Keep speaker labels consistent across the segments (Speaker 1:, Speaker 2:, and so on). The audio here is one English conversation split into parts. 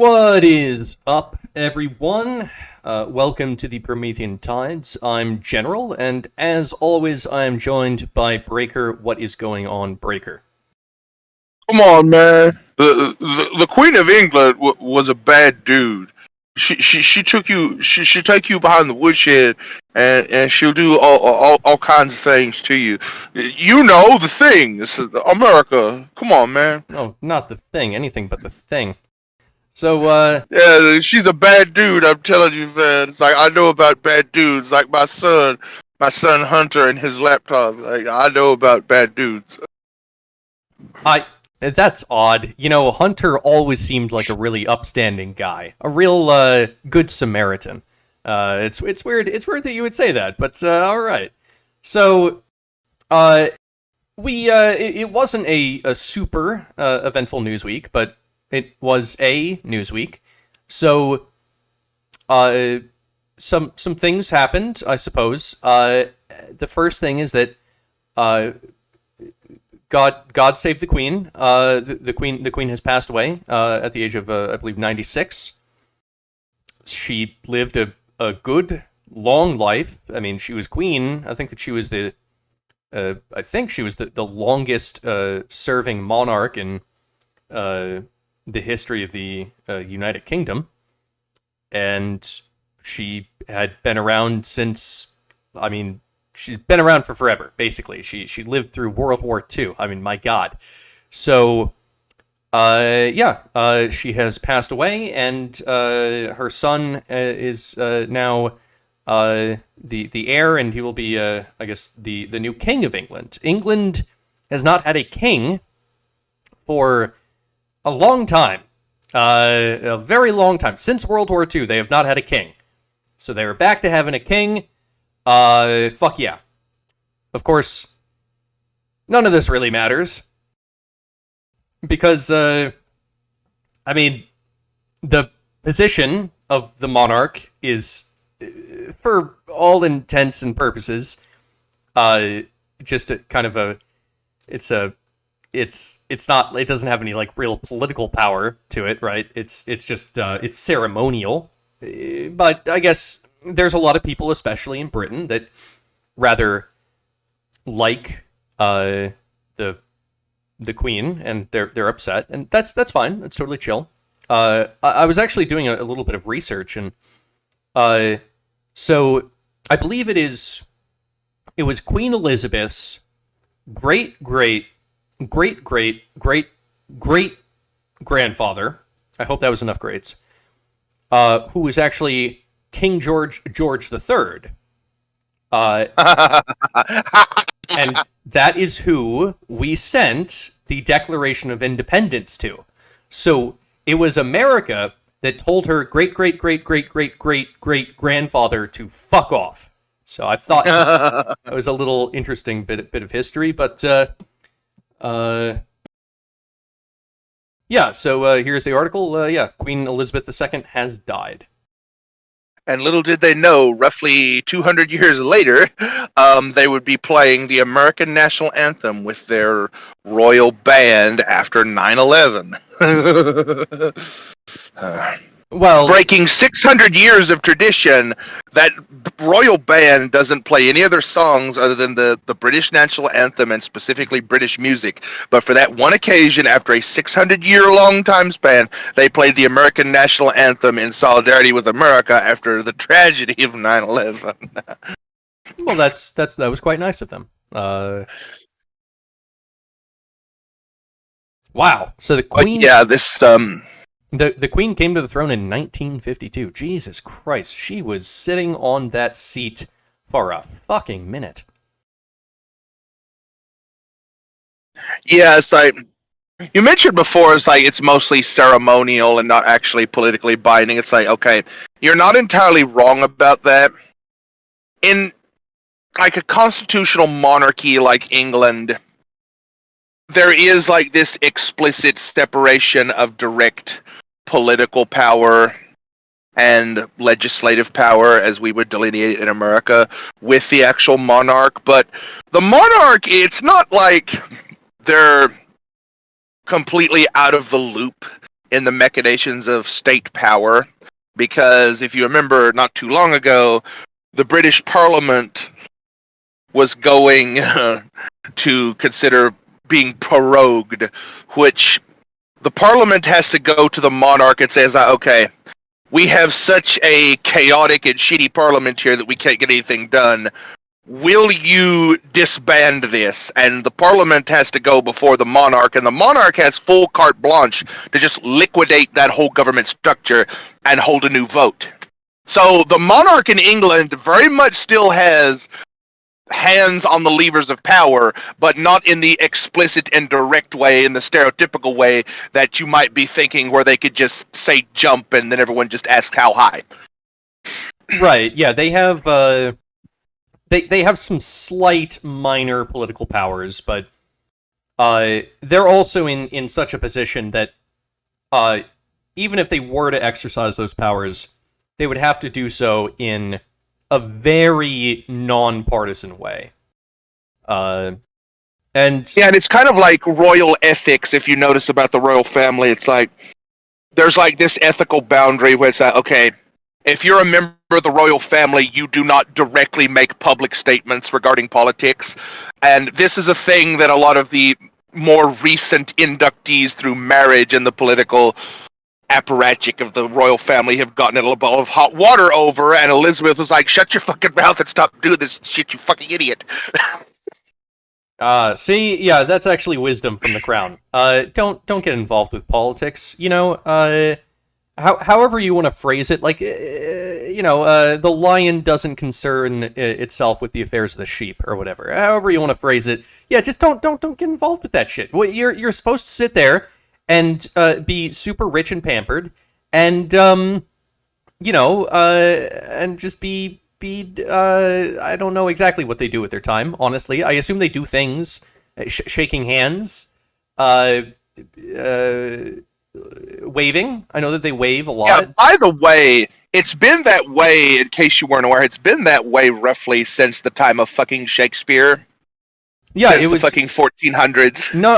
Speaker 1: What is up, everyone? Welcome to the Promethean Tides. I'm General, and as always, I am joined by Breaker. What is going on, Breaker?
Speaker 2: Come on, man. The Queen of England was a bad dude. She took you. She take you behind the woodshed, and she'll do all kinds of things to you. You know the thing. This is America. Come on, man.
Speaker 1: Oh, not the thing. Anything but the thing. So,
Speaker 2: Yeah, she's a bad dude. I'm telling you, man. It's like I know about bad dudes. Like my son Hunter, and his laptop. Like I know about bad dudes.
Speaker 1: That's odd. You know, Hunter always seemed like a really upstanding guy. A real, good Samaritan. It's weird. It's weird that you would say that, but, alright. So, it wasn't a super, eventful news week, but it was a news week. So, some things happened, I suppose. The first thing is that, God save the Queen. The Queen has passed away at the age of I believe 96. She lived a good long life. I mean, she was queen. I think that she was the longest serving monarch in the history of the United Kingdom, and she had been around since. I mean, she's been around for forever, basically. She lived through World War II. I mean, my God. So, she has passed away, and her son is now the heir, and he will be, I guess, the new king of England. England has not had a king for a long time. A very long time. Since World War II, they have not had a king. So they are back to having a king. Fuck yeah. Of course, none of this really matters. Because, I mean, the position of the monarch is, for all intents and purposes, just a kind of a, it's not, it doesn't have any, like, real political power to it, right? It's just, it's ceremonial. But I guess there's a lot of people, especially in Britain, that rather like the Queen, and they're upset, and that's fine. That's totally chill. I was actually doing a little bit of research, and so I believe it was Queen Elizabeth's great grandfather. I hope that was enough grades. Who was actually King George III. And that is who we sent the Declaration of Independence to. So it was America that told her great grandfather to fuck off. So I thought that was a little interesting bit of history, but yeah. So here's the article. Queen Elizabeth II has died.
Speaker 2: And little did they know, roughly 200 years later, they would be playing the American national anthem with their royal band after 9/11.
Speaker 1: Well,
Speaker 2: breaking 600 years of tradition, that royal band doesn't play any other songs other than the British national anthem and specifically British music. But for that one occasion, after a 600-year-long time span, they played the American national anthem in solidarity with America after the tragedy of 9/11.
Speaker 1: Well, that was quite nice of them. Wow. So the Queen.
Speaker 2: Yeah, this
Speaker 1: The Queen came to the throne in 1952. Jesus Christ, she was sitting on that seat for a fucking minute.
Speaker 2: Yeah, it's like you mentioned before. It's like it's mostly ceremonial and not actually politically binding. It's like, okay, you're not entirely wrong about that. In like a constitutional monarchy like England, there is like this explicit separation of direct political power and legislative power, as we would delineate it in America, with the actual monarch. But the monarch, it's not like they're completely out of the loop in the machinations of state power, because if you remember not too long ago, the British Parliament was going to consider being prorogued, which the Parliament has to go to the monarch and says, okay, we have such a chaotic and shitty Parliament here that we can't get anything done. Will you disband this? And the Parliament has to go before the monarch, and the monarch has full carte blanche to just liquidate that whole government structure and hold a new vote. So the monarch in England very much still has hands on the levers of power, but not in the explicit and direct way, in the stereotypical way that you might be thinking, where they could just say jump and then everyone just asks how high.
Speaker 1: Right, yeah, they have they have some slight minor political powers, but they're also in such a position that even if they were to exercise those powers, they would have to do so in a very non-partisan way. And
Speaker 2: it's kind of like royal ethics, if you notice about the royal family. It's like, there's like this ethical boundary where it's like, okay, if you're a member of the royal family, you do not directly make public statements regarding politics. And this is a thing that a lot of the more recent inductees through marriage and the political apparatchik of the royal family have gotten a little bit of hot water over, and Elizabeth was like, shut your fucking mouth and stop doing this shit, you fucking idiot.
Speaker 1: See, yeah, that's actually wisdom from the crown. Don't get involved with politics, you know, however you want to phrase it, like, the lion doesn't concern itself with the affairs of the sheep, or whatever. However you want to phrase it, yeah, just don't get involved with that shit. Well, you're supposed to sit there and be super rich and pampered, and and just be I don't know exactly what they do with their time, honestly. I assume they do things, shaking hands, waving. I know that they wave a lot.
Speaker 2: Yeah, by the way, it's been that way, in case you weren't aware, it's been that way roughly since the time of fucking Shakespeare.
Speaker 1: Yeah,
Speaker 2: since
Speaker 1: it was
Speaker 2: the fucking 1400s.
Speaker 1: No,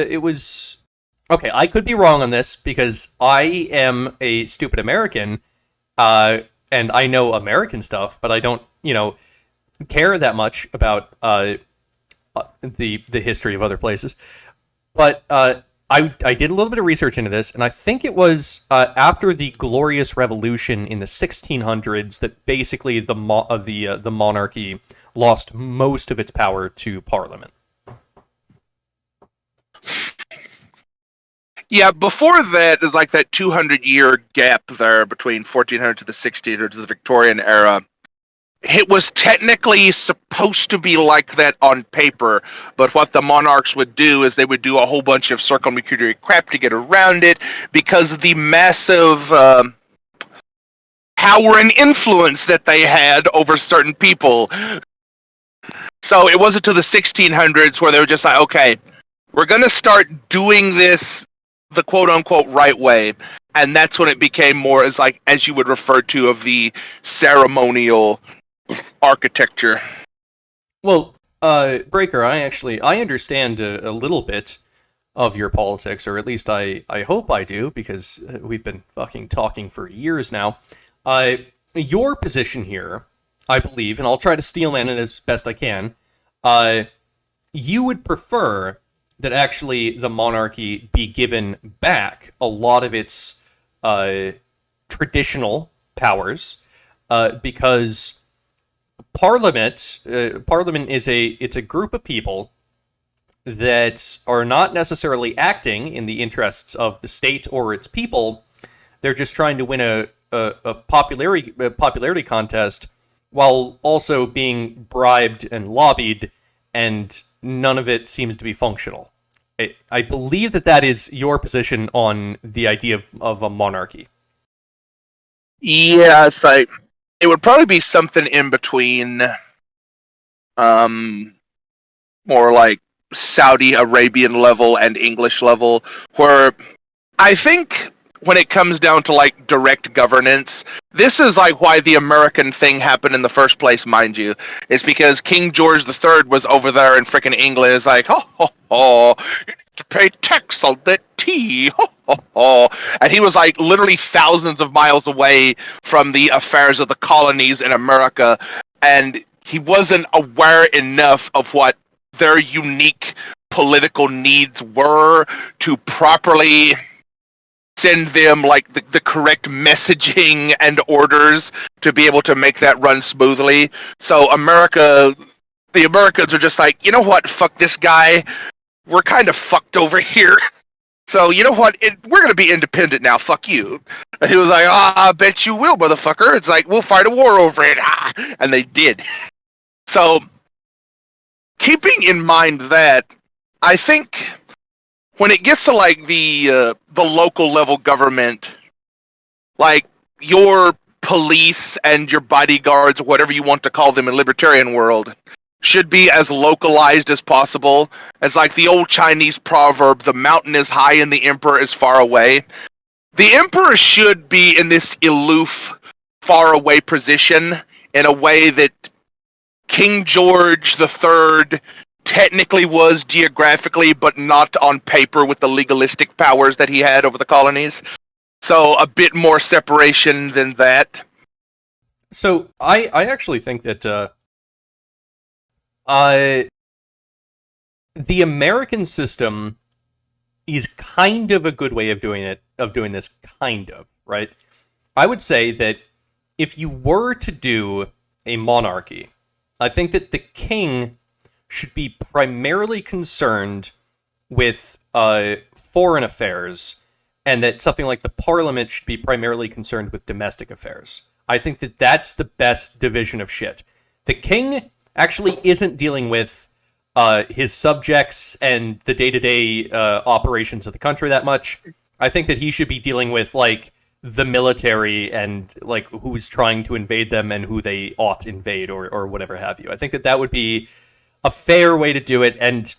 Speaker 1: it was... Okay, I could be wrong on this, because I am a stupid American, and I know American stuff, but I don't, care that much about the history of other places. But I did a little bit of research into this, and I think it was after the Glorious Revolution in the 1600s that basically the monarchy lost most of its power to Parliament.
Speaker 2: Yeah, before that, there's like that 200-year gap there between 1400 to the 1600 to the Victorian era. It was technically supposed to be like that on paper, but what the monarchs would do is they would do a whole bunch of circumlocutory crap to get around it, because of the massive power and influence that they had over certain people. So it wasn't until the 1600s where they were just like, okay, we're going to start doing this the quote-unquote right way, and that's when it became more as you would refer to, of the ceremonial architecture.
Speaker 1: Well, Breaker, I understand a little bit of your politics, or at least I hope I do, because we've been fucking talking for years now. Your position here, I believe, and I'll try to steel man it as best I can, you would prefer that actually the monarchy be given back a lot of its traditional powers, because Parliament is a group of people that are not necessarily acting in the interests of the state or its people. They're just trying to win a popularity contest, while also being bribed and lobbied, and none of it seems to be functional. I believe that is your position on the idea of a monarchy.
Speaker 2: Yeah, it would probably be something in between, more like Saudi Arabian level and English level, where I think when it comes down to like direct governance, this is like why the American thing happened in the first place, mind you. It's because King George III was over there in frickin' England. It's like, to pay tax on that tea. And he was like literally thousands of miles away from the affairs of the colonies in America, and he wasn't aware enough of what their unique political needs were to properly send them like the correct messaging and orders to be able to make that run smoothly. So the Americans are just like, you know what, fuck this guy. We're kind of fucked over here. So you know what, we're going to be independent now, fuck you. And he was like, I bet you will, motherfucker. It's like, we'll fight a war over it. And they did. So keeping in mind that, I think when it gets to like the local level government, like your police and your bodyguards, whatever you want to call them in libertarian world, should be as localized as possible. As like the old Chinese proverb, the mountain is high and the emperor is far away. The emperor should be in this aloof, far away position in a way that King George III technically was geographically, but not on paper with the legalistic powers that he had over the colonies. So a bit more separation than that.
Speaker 1: So I actually think that the American system is kind of a good way of doing this, kind of, right? I would say that if you were to do a monarchy, I think that the king should be primarily concerned with foreign affairs, and that something like the parliament should be primarily concerned with domestic affairs. I think that that's the best division of shit. The king actually isn't dealing with his subjects and the day-to-day operations of the country that much. I think that he should be dealing with, like, the military and, like, who's trying to invade them and who they ought to invade or whatever have you. I think that that would be a fair way to do it. And,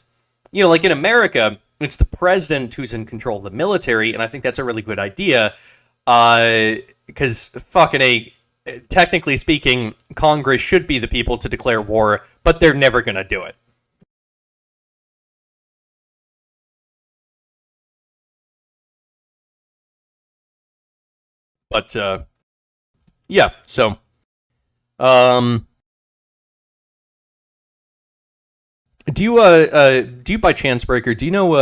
Speaker 1: you know, like in America, it's the president who's in control of the military, and I think that's a really good idea. Because fucking A, technically speaking, Congress should be the people to declare war, but they're never going to do it. But, yeah, so, do you by chance, Breaker, do you know,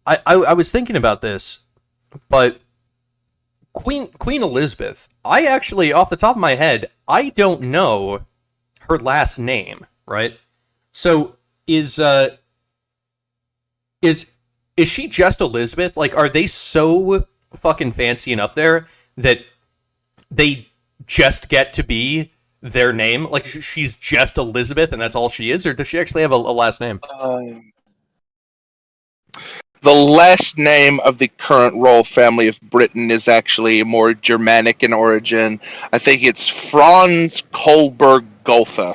Speaker 1: I was thinking about this, but Queen Elizabeth, I actually, off the top of my head, I don't know her last name, right? So, is she just Elizabeth? Like, are they so fucking fancy and up there that they just get to be their name? Like, she's just Elizabeth and that's all she is? Or does she actually have a last name?
Speaker 2: The last name of the current royal family of Britain is actually more Germanic in origin. I think it's Franz Kolberg Gotha.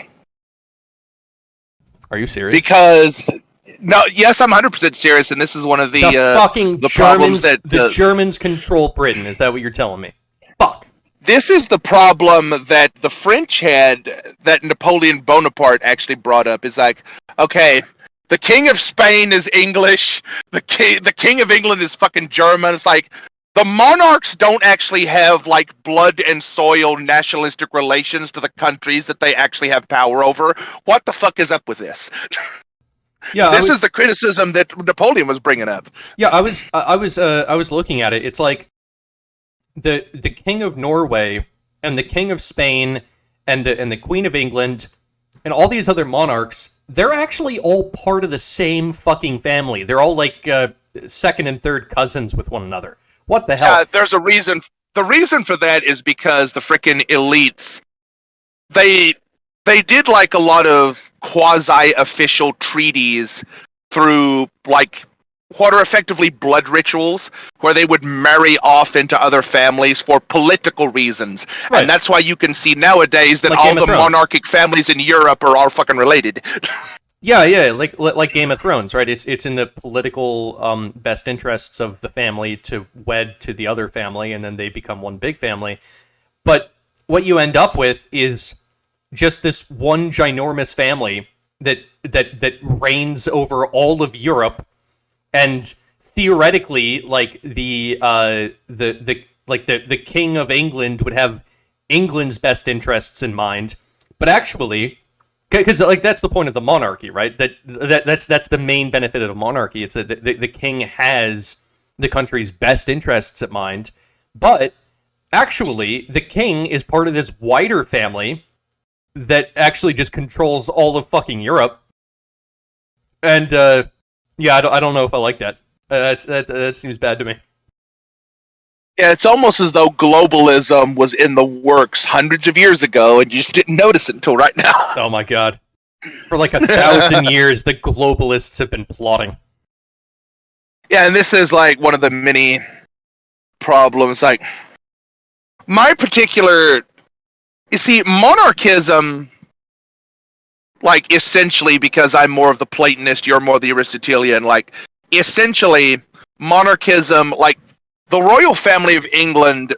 Speaker 1: Are you serious?
Speaker 2: Because no, yes, I'm 100% serious, and this is one of the
Speaker 1: fucking
Speaker 2: the
Speaker 1: Germans.
Speaker 2: problems that
Speaker 1: the Germans control Britain. Is that what you're telling me? Fuck.
Speaker 2: This is the problem that the French had, that Napoleon Bonaparte actually brought up. Is like, okay, the King of Spain is English, the King of England is fucking German. It's like, the monarchs don't actually have, like, blood and soil nationalistic relations to the countries that they actually have power over. What the fuck is up with this? Yeah, this is the criticism that Napoleon was bringing up.
Speaker 1: Yeah, I was looking at it. It's like the King of Norway and the King of Spain and the Queen of England and all these other monarchs. They're actually all part of the same fucking family. They're all like second and third cousins with one another. What the hell?
Speaker 2: There's a reason. The reason for that is because the frickin' elites, they did like a lot of quasi-official treaties through like what are effectively blood rituals, where they would marry off into other families for political reasons. Right. And that's why you can see nowadays that like all the monarchic families in Europe are all fucking related.
Speaker 1: Yeah, like Game of Thrones, right? It's in the political best interests of the family to wed to the other family, and then they become one big family. But what you end up with is just this one ginormous family that reigns over all of Europe, and theoretically, like the King of England would have England's best interests in mind, but actually, because like that's the point of the monarchy, right? That's the main benefit of a monarchy. It's that the king has the country's best interests at mind, but actually, the king is part of this wider family that actually just controls all of fucking Europe. And yeah, I don't know if I like that. That seems bad to me.
Speaker 2: Yeah, it's almost as though globalism was in the works hundreds of years ago, and you just didn't notice it until right now.
Speaker 1: Oh my god. For like 1,000 years, the globalists have been plotting.
Speaker 2: Yeah, and this is like one of the many problems. Like, my particular... You see, monarchism, like, essentially, because I'm more of the Platonist, you're more the Aristotelian, like, essentially, monarchism, like, the royal family of England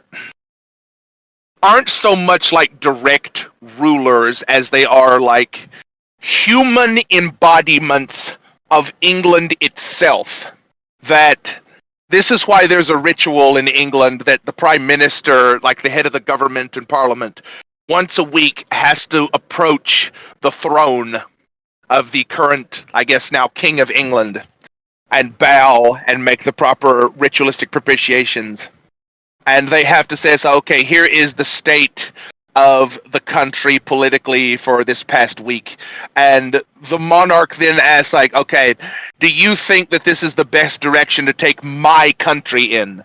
Speaker 2: aren't so much like direct rulers as they are like human embodiments of England itself. That this is why there's a ritual in England that the Prime Minister, like the head of the government and Parliament, once a week has to approach the throne of the current, I guess now, King of England and bow and make the proper ritualistic propitiations. And they have to say, so, okay, here is the state of the country politically for this past week. And the monarch then asks, like, okay, do you think that this is the best direction to take my country in?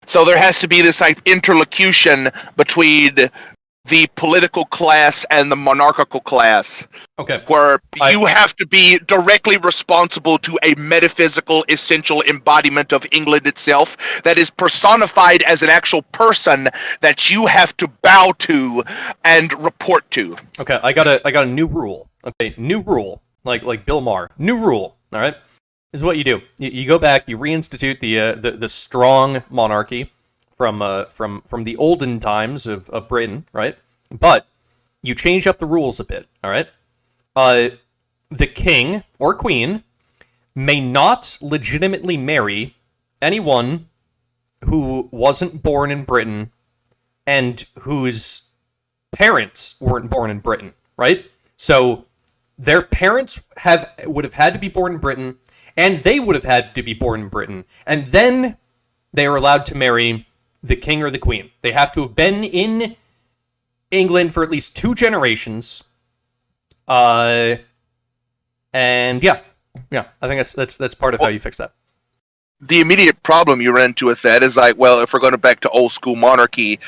Speaker 2: So there has to be this like interlocution between the political class and the monarchical class.
Speaker 1: Okay.
Speaker 2: Where you have to be directly responsible to a metaphysical, essential embodiment of England itself that is personified as an actual person that you have to bow to and report to.
Speaker 1: Okay, I got a new rule. Okay, new rule. Like Bill Maher. New rule. All right. This is what you do. You go back. You reinstitute the strong monarchy from the olden times of Britain, right? But you change up the rules a bit. All right. The king or queen may not legitimately marry anyone who wasn't born in Britain and whose parents weren't born in Britain, right? So their parents would have had to be born in Britain, and they would have had to be born in Britain, and then they are allowed to marry the king or the queen. They have to have been in England for at least 2 generations. And yeah, I think that's part of how you fix that.
Speaker 2: The immediate problem you run into with that is like, well, if we're going back to old school monarchy,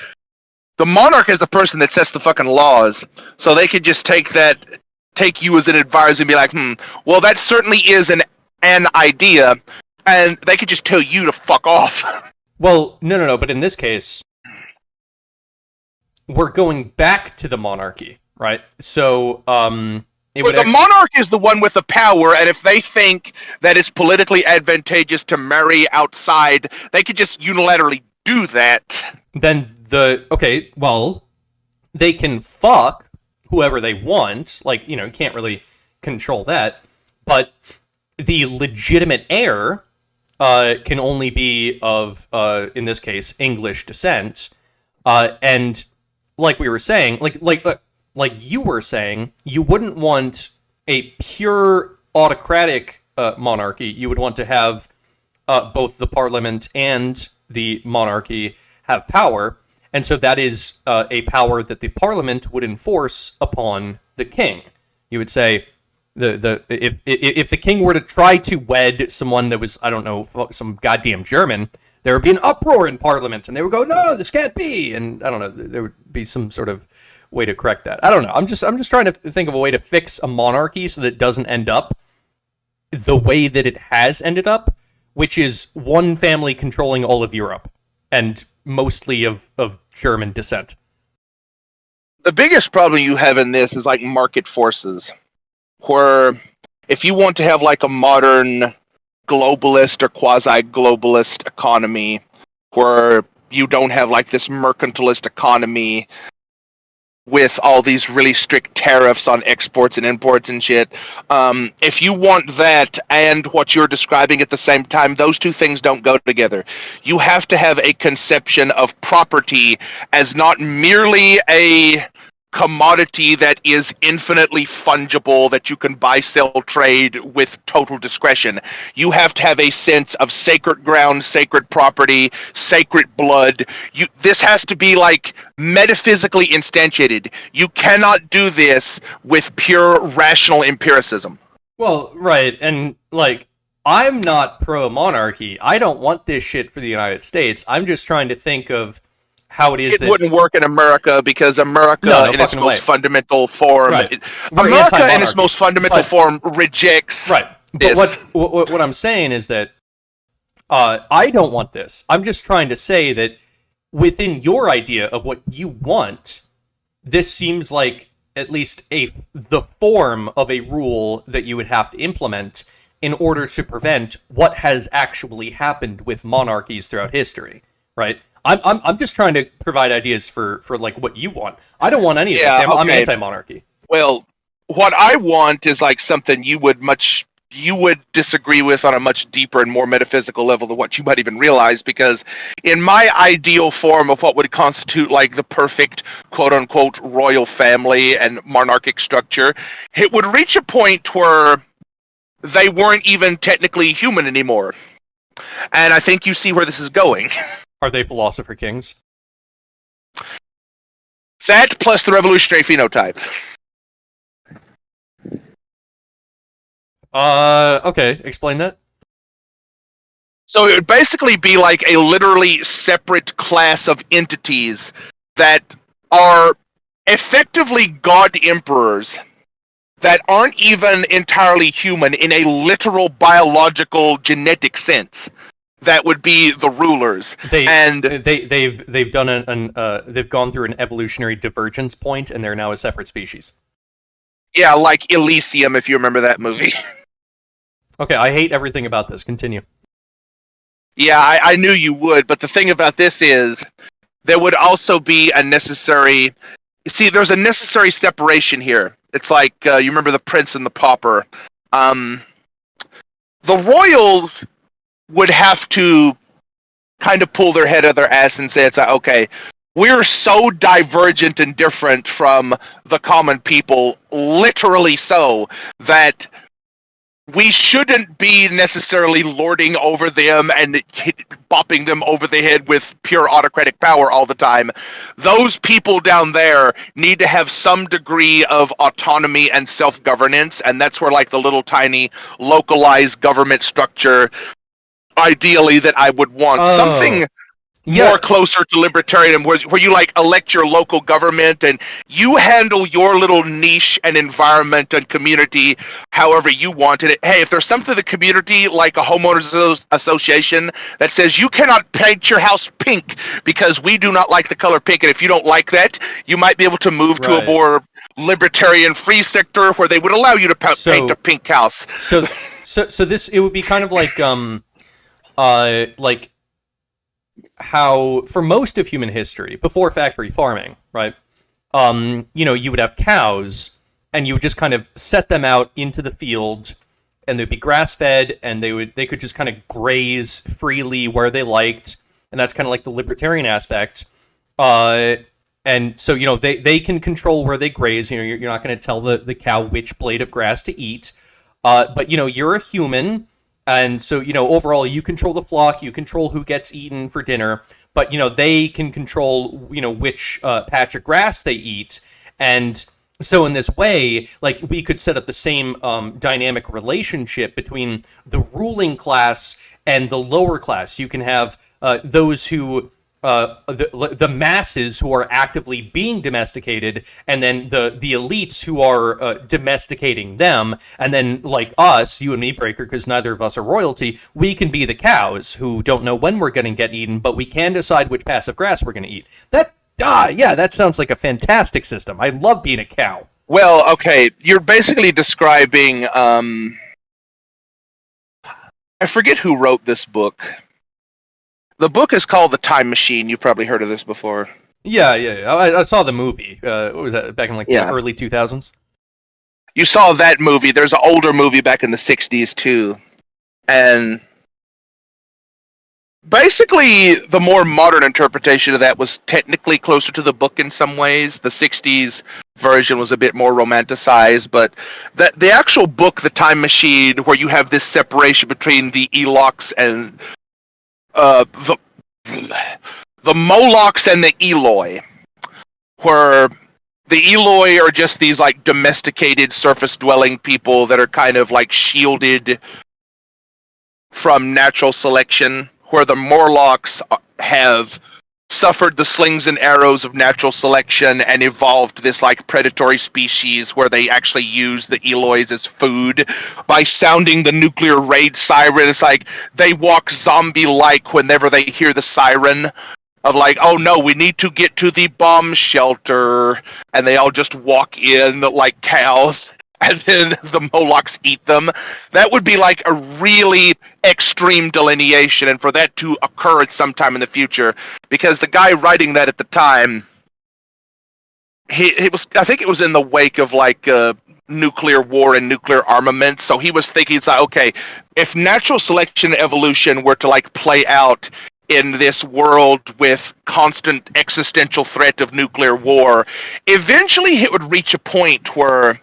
Speaker 2: the monarch is the person that sets the fucking laws, so they could just take you as an advisor and be like, well, that certainly is an idea, and they could just tell you to fuck off.
Speaker 1: Well, no, but in this case, we're going back to the monarchy, right? So,
Speaker 2: the monarch is the one with the power, and if they think that it's politically advantageous to marry outside, they could just unilaterally do that.
Speaker 1: Then they can fuck whoever they want. Like, you can't really control that. But the legitimate heir can only be of, in this case, English descent. And like we were saying, like you were saying, you wouldn't want a pure autocratic monarchy. You would want to have both the parliament and the monarchy have power, and so that is a power that the parliament would enforce upon the king. You would say if the king were to try to wed someone that was, I don't know, some goddamn German, there would be an uproar in parliament, and they would go, no, this can't be, and I don't know, there would be some sort of way to correct that. I don't know. I'm just trying to think of a way to fix a monarchy so that it doesn't end up the way that it has ended up, which is one family controlling all of Europe and mostly of German descent.
Speaker 2: The biggest problem you have in this is like market forces, where if you want to have like a modern globalist or quasi-globalist economy where you don't have like this mercantilist economy, with all these really strict tariffs on exports and imports and shit. If you want that and what you're describing at the same time, those two things don't go together. You have to have a conception of property as not merely a commodity that is infinitely fungible, that you can buy, sell, trade with total discretion. You have to have a sense of sacred ground, sacred property, sacred blood. This has to be like metaphysically instantiated. You cannot do this with pure rational empiricism.
Speaker 1: Well, right, and like, I'm not pro-monarchy. I don't want this shit for the United States. I'm just trying to think of how it is
Speaker 2: It
Speaker 1: that
Speaker 2: wouldn't work in America because America,
Speaker 1: No
Speaker 2: in its
Speaker 1: fucking
Speaker 2: most
Speaker 1: way.
Speaker 2: fundamental form,
Speaker 1: Right. We're
Speaker 2: America in
Speaker 1: anti-monarchy.
Speaker 2: its most fundamental
Speaker 1: But-
Speaker 2: form rejects
Speaker 1: right. But
Speaker 2: this.
Speaker 1: what I'm saying is that I don't want this. I'm just trying to say that within your idea of what you want, this seems like at least the form of a rule that you would have to implement in order to prevent what has actually happened with monarchies throughout history, right? I'm just trying to provide ideas for like what you want. I don't want any of this.
Speaker 2: Yeah,
Speaker 1: I'm
Speaker 2: okay.
Speaker 1: anti-monarchy.
Speaker 2: Well, what I want is like something you would disagree with on a much deeper and more metaphysical level than what you might even realize, because in my ideal form of what would constitute like the perfect quote unquote royal family and monarchic structure, it would reach a point where they weren't even technically human anymore. And I think you see where this is going.
Speaker 1: Are they philosopher kings?
Speaker 2: That plus the revolutionary phenotype.
Speaker 1: Okay, explain that.
Speaker 2: So it would basically be like a literally separate class of entities that are effectively god emperors that aren't even entirely human in a literal biological genetic sense. That would be the rulers.
Speaker 1: They've done they've gone through an evolutionary divergence point, and they're now a separate species.
Speaker 2: Yeah, like Elysium, if you remember that movie.
Speaker 1: Okay, I hate everything about this. Continue.
Speaker 2: Yeah, I knew you would, but the thing about this is there would also be a necessary... See, there's a necessary separation here. It's like, you remember the Prince and the Pauper. The royals would have to kind of pull their head out of their ass and say, it's like, okay, we're so divergent and different from the common people, literally so, that we shouldn't be necessarily lording over them and bopping them over the head with pure autocratic power all the time. Those people down there need to have some degree of autonomy and self-governance, and that's where like the little tiny localized government structure, ideally, that I would want. Something more closer to libertarian, where you like elect your local government and you handle your little niche and environment and community however you want it. Hey, if there's something in the community like a homeowners association that says you cannot paint your house pink because we do not like the color pink, and if you don't like that, you might be able to move to a more libertarian free sector where they would allow you to paint a pink house.
Speaker 1: So this, it would be kind of like how for most of human history before factory farming, right? You would have cows, and you would just kind of set them out into the field, and they'd be grass fed, and they could just kind of graze freely where they liked, and that's kind of like the libertarian aspect. And so they can control where they graze. You're not going to tell the cow which blade of grass to eat, but you're a human. And so, overall, you control the flock, you control who gets eaten for dinner, but, they can control, which patch of grass they eat. And so in this way, like, we could set up the same dynamic relationship between the ruling class and the lower class. You can have those who... the masses who are actively being domesticated, and then the elites who are domesticating them, and then like us, you and me, Breaker, because neither of us are royalty, we can be the cows who don't know when we're going to get eaten, but we can decide which pass of grass we're going to eat. That sounds like a fantastic system. I love being a cow.
Speaker 2: Well, okay, you're basically describing... I forget who wrote this book. The book is called The Time Machine. You've probably heard of this before.
Speaker 1: Yeah. I saw the movie. What was that? Back in like the
Speaker 2: Yeah.
Speaker 1: early 2000s.
Speaker 2: You saw that movie. There's an older movie back in the 60s too. And basically, the more modern interpretation of that was technically closer to the book in some ways. The 60s version was a bit more romanticized, but the actual book, The Time Machine, where you have this separation between the Elox and the Molochs and the Eloi, where the Eloi are just these like domesticated surface-dwelling people that are kind of like shielded from natural selection, where the Morlocks have suffered the slings and arrows of natural selection and evolved this like predatory species where they actually use the Eloys as food by sounding the nuclear raid siren. It's like they walk zombie-like whenever they hear the siren of like, oh no, we need to get to the bomb shelter, and they all just walk in like cows, and then the Molochs eat them. That would be like a really extreme delineation, and for that to occur at some time in the future, because the guy writing that at the time, he was, I think it was in the wake of like nuclear war and nuclear armament, so he was thinking, it's like, okay, if natural selection and evolution were to like play out in this world with constant existential threat of nuclear war, eventually it would reach a point where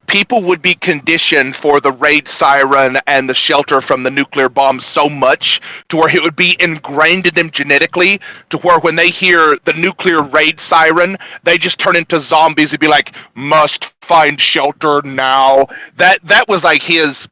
Speaker 2: people would be conditioned for the raid siren and the shelter from the nuclear bomb so much to where it would be ingrained in them genetically to where when they hear the nuclear raid siren, they just turn into zombies and be like, must find shelter now. That was like his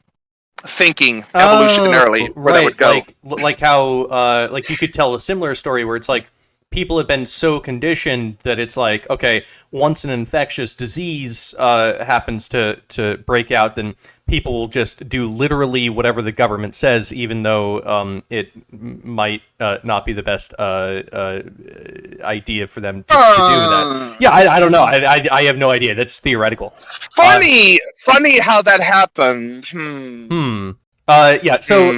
Speaker 2: thinking evolutionarily where that would go.
Speaker 1: Like how like you could tell a similar story where it's like people have been so conditioned that it's like, okay, once an infectious disease happens to break out, then people will just do literally whatever the government says, even though it might not be the best idea for them to do that. Yeah, I don't know. I have no idea. That's theoretical.
Speaker 2: Funny how that happened.
Speaker 1: Yeah. So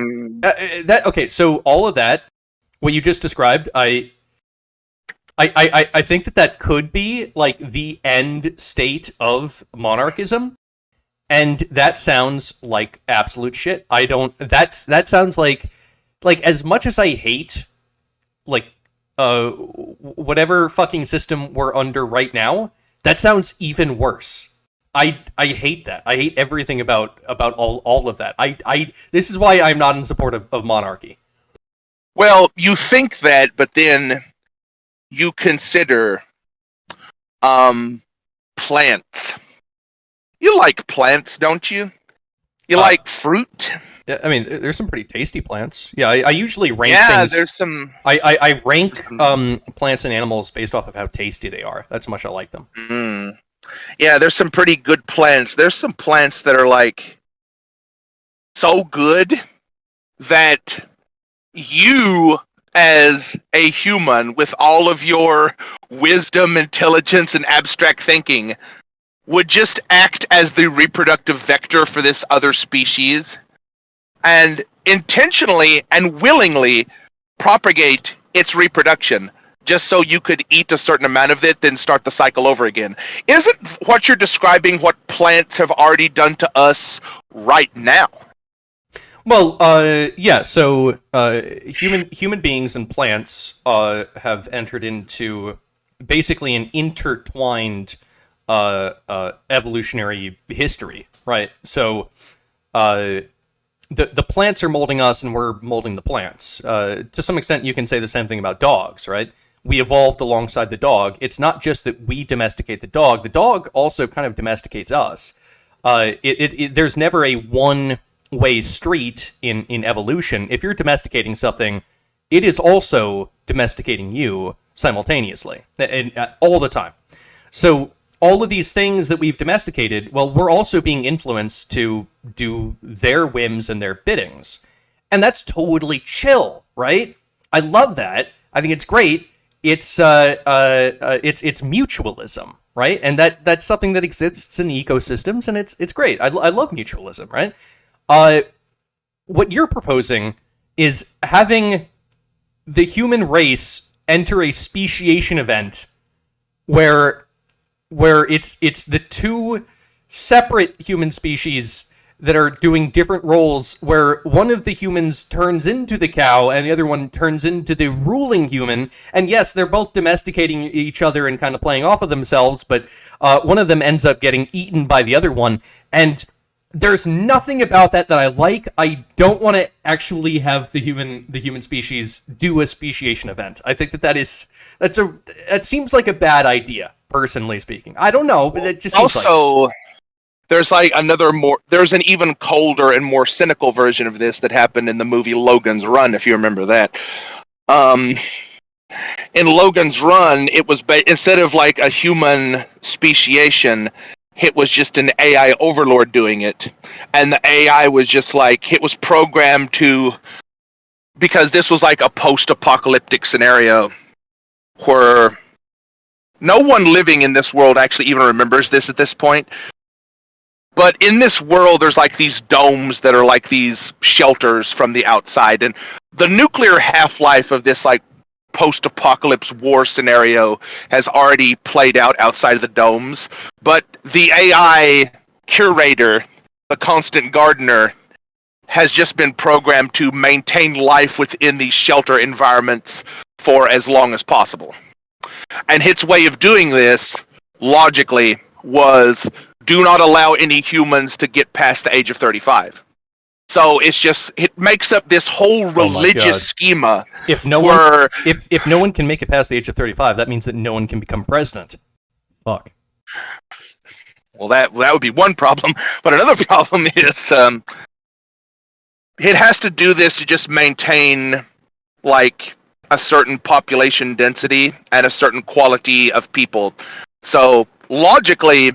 Speaker 1: that okay. So all of that, what you just described, I think that could be like the end state of monarchism, and that sounds like absolute shit. I don't. That sounds like as much as I hate like whatever fucking system we're under right now, that sounds even worse. I hate that. I hate everything about all of that. This is why I'm not in support of monarchy.
Speaker 2: Well, you think that, but then you consider plants. You like plants, don't you? You like fruit?
Speaker 1: Yeah, I mean, there's some pretty tasty plants. Yeah, I usually rank things.
Speaker 2: Yeah, there's some.
Speaker 1: I rank plants and animals based off of how tasty they are. That's how much I like them.
Speaker 2: Yeah, there's some pretty good plants. There's some plants that are like so good that you, as a human with all of your wisdom, intelligence, and abstract thinking, would just act as the reproductive vector for this other species and intentionally and willingly propagate its reproduction just so you could eat a certain amount of it, then start the cycle over again. Isn't what you're describing what plants have already done to us right now?
Speaker 1: Well, yeah. So, human beings and plants have entered into basically an intertwined evolutionary history, right? So, the plants are molding us, and we're molding the plants. To some extent, you can say the same thing about dogs, right? We evolved alongside the dog. It's not just that we domesticate the dog also kind of domesticates us. There's never a one-way street in evolution. If you're domesticating something, it is also domesticating you simultaneously, and all the time. So all of these things that we've domesticated, well, we're also being influenced to do their whims and their biddings. And that's totally chill, right? I love that. I think it's great. It's mutualism, right? And that's something that exists in ecosystems, and it's great. I love mutualism, right? What you're proposing is having the human race enter a speciation event where it's the two separate human species that are doing different roles, where one of the humans turns into the cow and the other one turns into the ruling human. And yes, they're both domesticating each other and kind of playing off of themselves, but one of them ends up getting eaten by the other one. And there's nothing about that I like. I don't want to actually have the human species do a speciation event. I think that seems like a bad idea, personally speaking. I don't know, but it just seems
Speaker 2: also, there's there's an even colder and more cynical version of this that happened in the movie Logan's Run, if you remember that. In Logan's Run, it was instead of like a human speciation, it was just an AI overlord doing it. And the AI was just like, it was programmed to, because this was like a post-apocalyptic scenario where no one living in this world actually even remembers this at this point. But in this world, there's like these domes that are like these shelters from the outside. And the nuclear half-life of this like post-apocalypse war scenario has already played out outside of the domes. But the AI curator, the constant gardener, has just been programmed to maintain life within these shelter environments for as long as possible. And its way of doing this, logically, was do not allow any humans to get past the age of 35. So it makes up this whole religious schema.
Speaker 1: If no one can make it past the age of 35, that means that no one can become president. Fuck.
Speaker 2: Well, that would be one problem. But another problem is it has to do this to just maintain like a certain population density and a certain quality of people. So logically,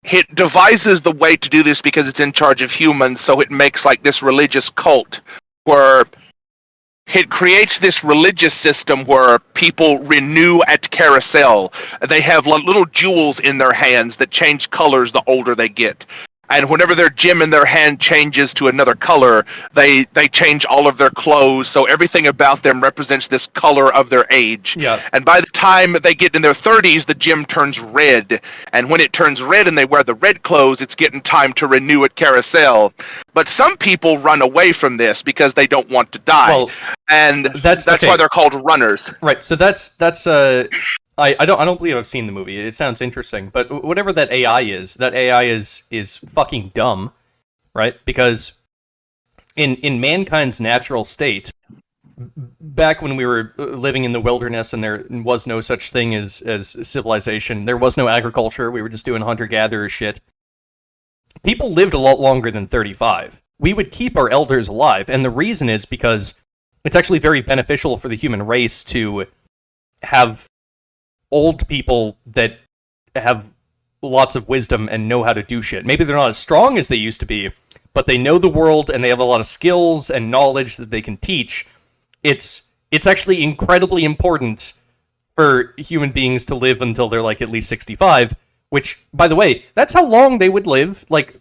Speaker 2: it devises the way to do this because it's in charge of humans, so it makes like this religious cult where it creates this religious system where people renew at carousel. They have little jewels in their hands that change colors the older they get. And whenever their gem in their hand changes to another color, they change all of their clothes, so everything about them represents this color of their age.
Speaker 1: Yeah.
Speaker 2: And by the time they get in their 30s, the gem turns red. And when it turns red and they wear the red clothes, it's getting time to renew at carousel. But some people run away from this because they don't want to die. Well, and that's okay. Why they're called runners.
Speaker 1: Right, so that's I don't believe I've seen the movie. It sounds interesting, but whatever that AI is fucking dumb, right? Because in mankind's natural state, back when we were living in the wilderness and there was no such thing as civilization, there was no agriculture, we were just doing hunter-gatherer shit, people lived a lot longer than 35. We would keep our elders alive, and the reason is because it's actually very beneficial for the human race to have old people that have lots of wisdom and know how to do shit. Maybe they're not as strong as they used to be, but they know the world and they have a lot of skills and knowledge that they can teach. It's actually incredibly important for human beings to live until they're like at least 65, which, by the way, that's how long they would live. Like,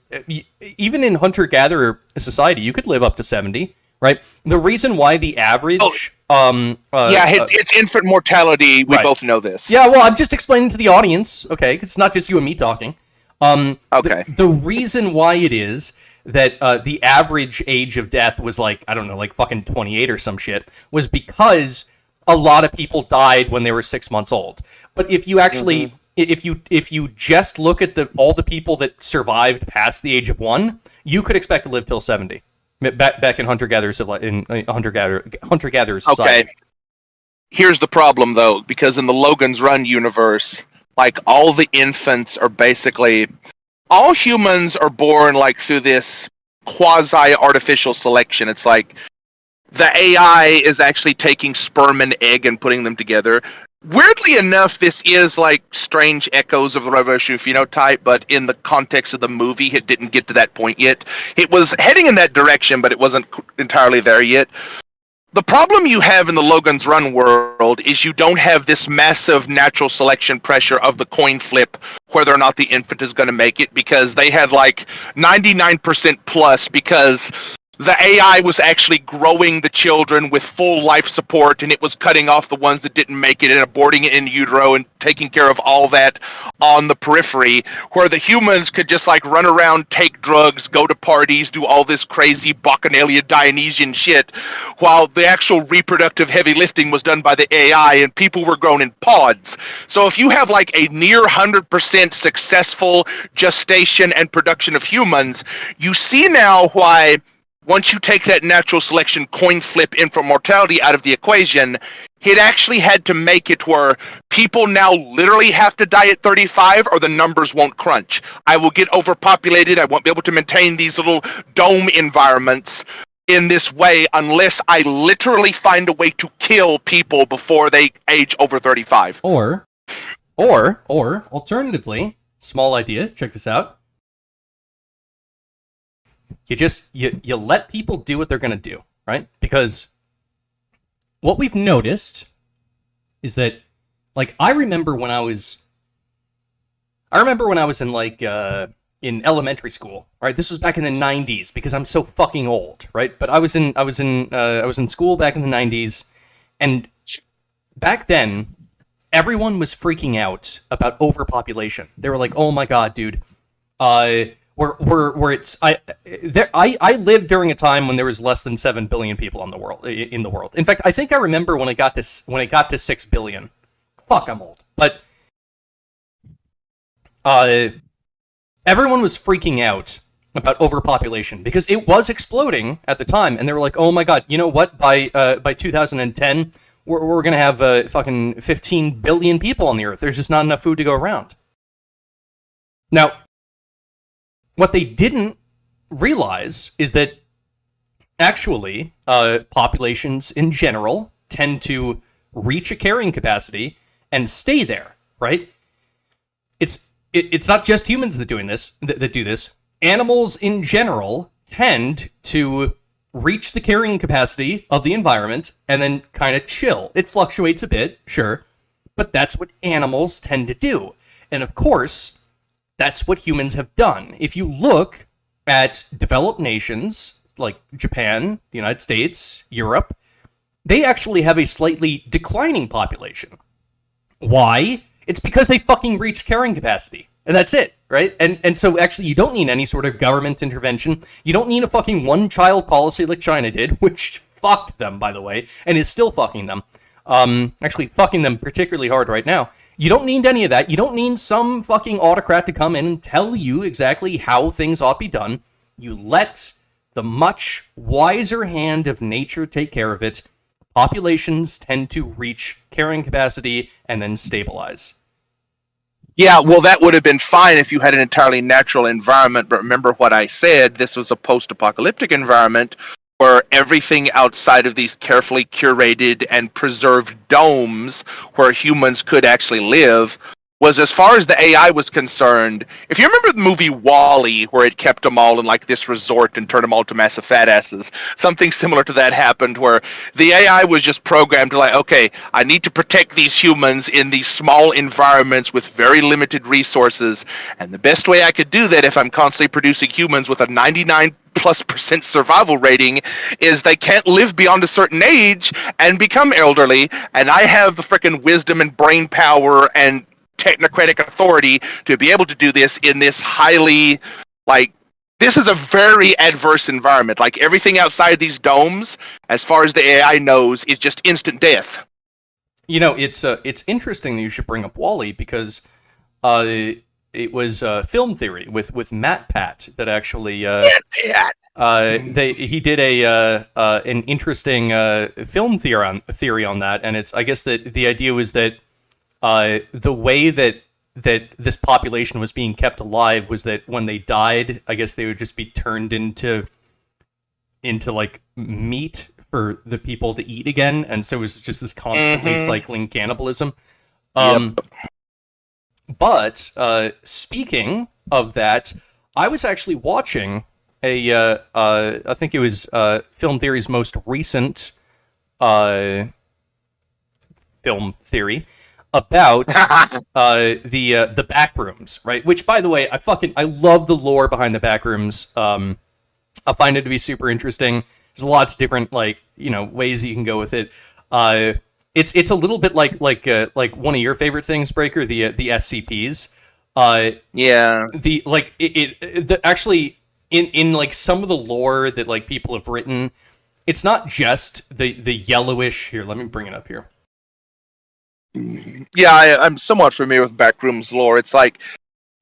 Speaker 1: even in hunter-gatherer society, you could live up to 70, right? The reason why the average...
Speaker 2: it's infant mortality. We both know this.
Speaker 1: Yeah, well, I'm just explaining to the audience, okay? 'Cause it's not just you and me talking.
Speaker 2: Okay.
Speaker 1: The reason why it is that the average age of death was like, I don't know, like fucking 28 or some shit, was because a lot of people died when they were 6 months old. But if you actually, if you just look at all the people that survived past the age of 1, you could expect to live till 70. Back in hunter-gatherer society.
Speaker 2: Okay. Here's the problem, though, because in the Logan's Run universe, like, all the infants are basically... all humans are born, like, through this quasi-artificial selection. It's like, the AI is actually taking sperm and egg and putting them together. Weirdly enough, this is like strange echoes of the revolutionary phenotype, but in the context of the movie, it didn't get to that point yet. It was heading in that direction, but it wasn't entirely there yet. The problem you have in the Logan's Run world is you don't have this massive natural selection pressure of the coin flip whether or not the infant is going to make it, because they had like 99% plus, because the AI was actually growing the children with full life support, and it was cutting off the ones that didn't make it and aborting it in utero and taking care of all that on the periphery, where the humans could just like run around, take drugs, go to parties, do all this crazy Bacchanalian Dionysian shit, while the actual reproductive heavy lifting was done by the AI, and people were grown in pods. So if you have like a near 100% successful gestation and production of humans, you see now why once you take that natural selection coin flip infant mortality out of the equation, it actually had to make it where people now literally have to die at 35 or the numbers won't crunch. I will get overpopulated. I won't be able to maintain these little dome environments in this way unless I literally find a way to kill people before they age over 35.
Speaker 1: Or alternatively, small idea, check this out. You let people do what they're going to do, right? Because what we've noticed is that, like, I remember when I was in like in elementary school, right? This was back in the 90s because I'm so fucking old, right? But I was in school back in the 90s, and back then everyone was freaking out about overpopulation. They were like, "Oh my god, dude, where it's I lived during a time when there was less than 7 billion people in the world. In fact, I think I remember when it got to 6 billion. Fuck, I'm old. But everyone was freaking out about overpopulation because it was exploding at the time, and they were like, "Oh my god, you know what? By 2010, we're gonna have fucking 15 billion people on the Earth. There's just not enough food to go around." Now, what they didn't realize is that actually populations in general tend to reach a carrying capacity and stay there, right? It's not just humans that do this. Animals in general tend to reach the carrying capacity of the environment and then kind of chill. It fluctuates a bit, sure, but that's what animals tend to do. And of course, that's what humans have done. If you look at developed nations like Japan, the United States, Europe, they actually have a slightly declining population. Why? It's because they fucking reach carrying capacity. And that's it, right? And so actually you don't need any sort of government intervention. You don't need a fucking one-child policy like China did, which fucked them, by the way, and is still fucking them. Actually fucking them particularly hard right now. You don't need any of that. You don't need some fucking autocrat to come in and tell you exactly how things ought to be done. You let the much wiser hand of nature take care of it. Populations tend to reach carrying capacity and then stabilize.
Speaker 2: Yeah, well, that would have been fine if you had an entirely natural environment, but remember what I said, this was a post-apocalyptic environment where everything outside of these carefully curated and preserved domes where humans could actually live was, as far as the AI was concerned, if you remember the movie Wall-E, where it kept them all in like this resort and turned them all to massive fat asses, something similar to that happened where the AI was just programmed to like, okay, I need to protect these humans in these small environments with very limited resources, and the best way I could do that if I'm constantly producing humans with a 99+% survival rating is they can't live beyond a certain age and become elderly, and I have the frickin' wisdom and brain power and technocratic authority to be able to do this in this highly, like, this is a very adverse environment. Like, everything outside these domes, as far as the AI knows, is just instant death.
Speaker 1: You know, it's interesting that you should bring up Wall-E because it was film theory with Matt Pat that actually he did an interesting film theory on that, and it's, I guess that the idea was that the way that this population was being kept alive was that when they died, I guess they would just be turned into like meat for the people to eat again, and so it was just this constantly cycling cannibalism.
Speaker 2: Yep.
Speaker 1: But speaking of that, I was actually watching I think it was Film Theory's most recent film theory about the Backrooms, right? Which, by the way, I love the lore behind the Backrooms. I find it to be super interesting. There's lots of different ways you can go with it. It's a little bit like one of your favorite things, Breaker, the SCPs.
Speaker 2: Yeah.
Speaker 1: Actually in like some of the lore that like people have written, it's not just the yellowish. Here, let me bring it up here.
Speaker 2: Yeah, I'm somewhat familiar with Backrooms lore. It's like,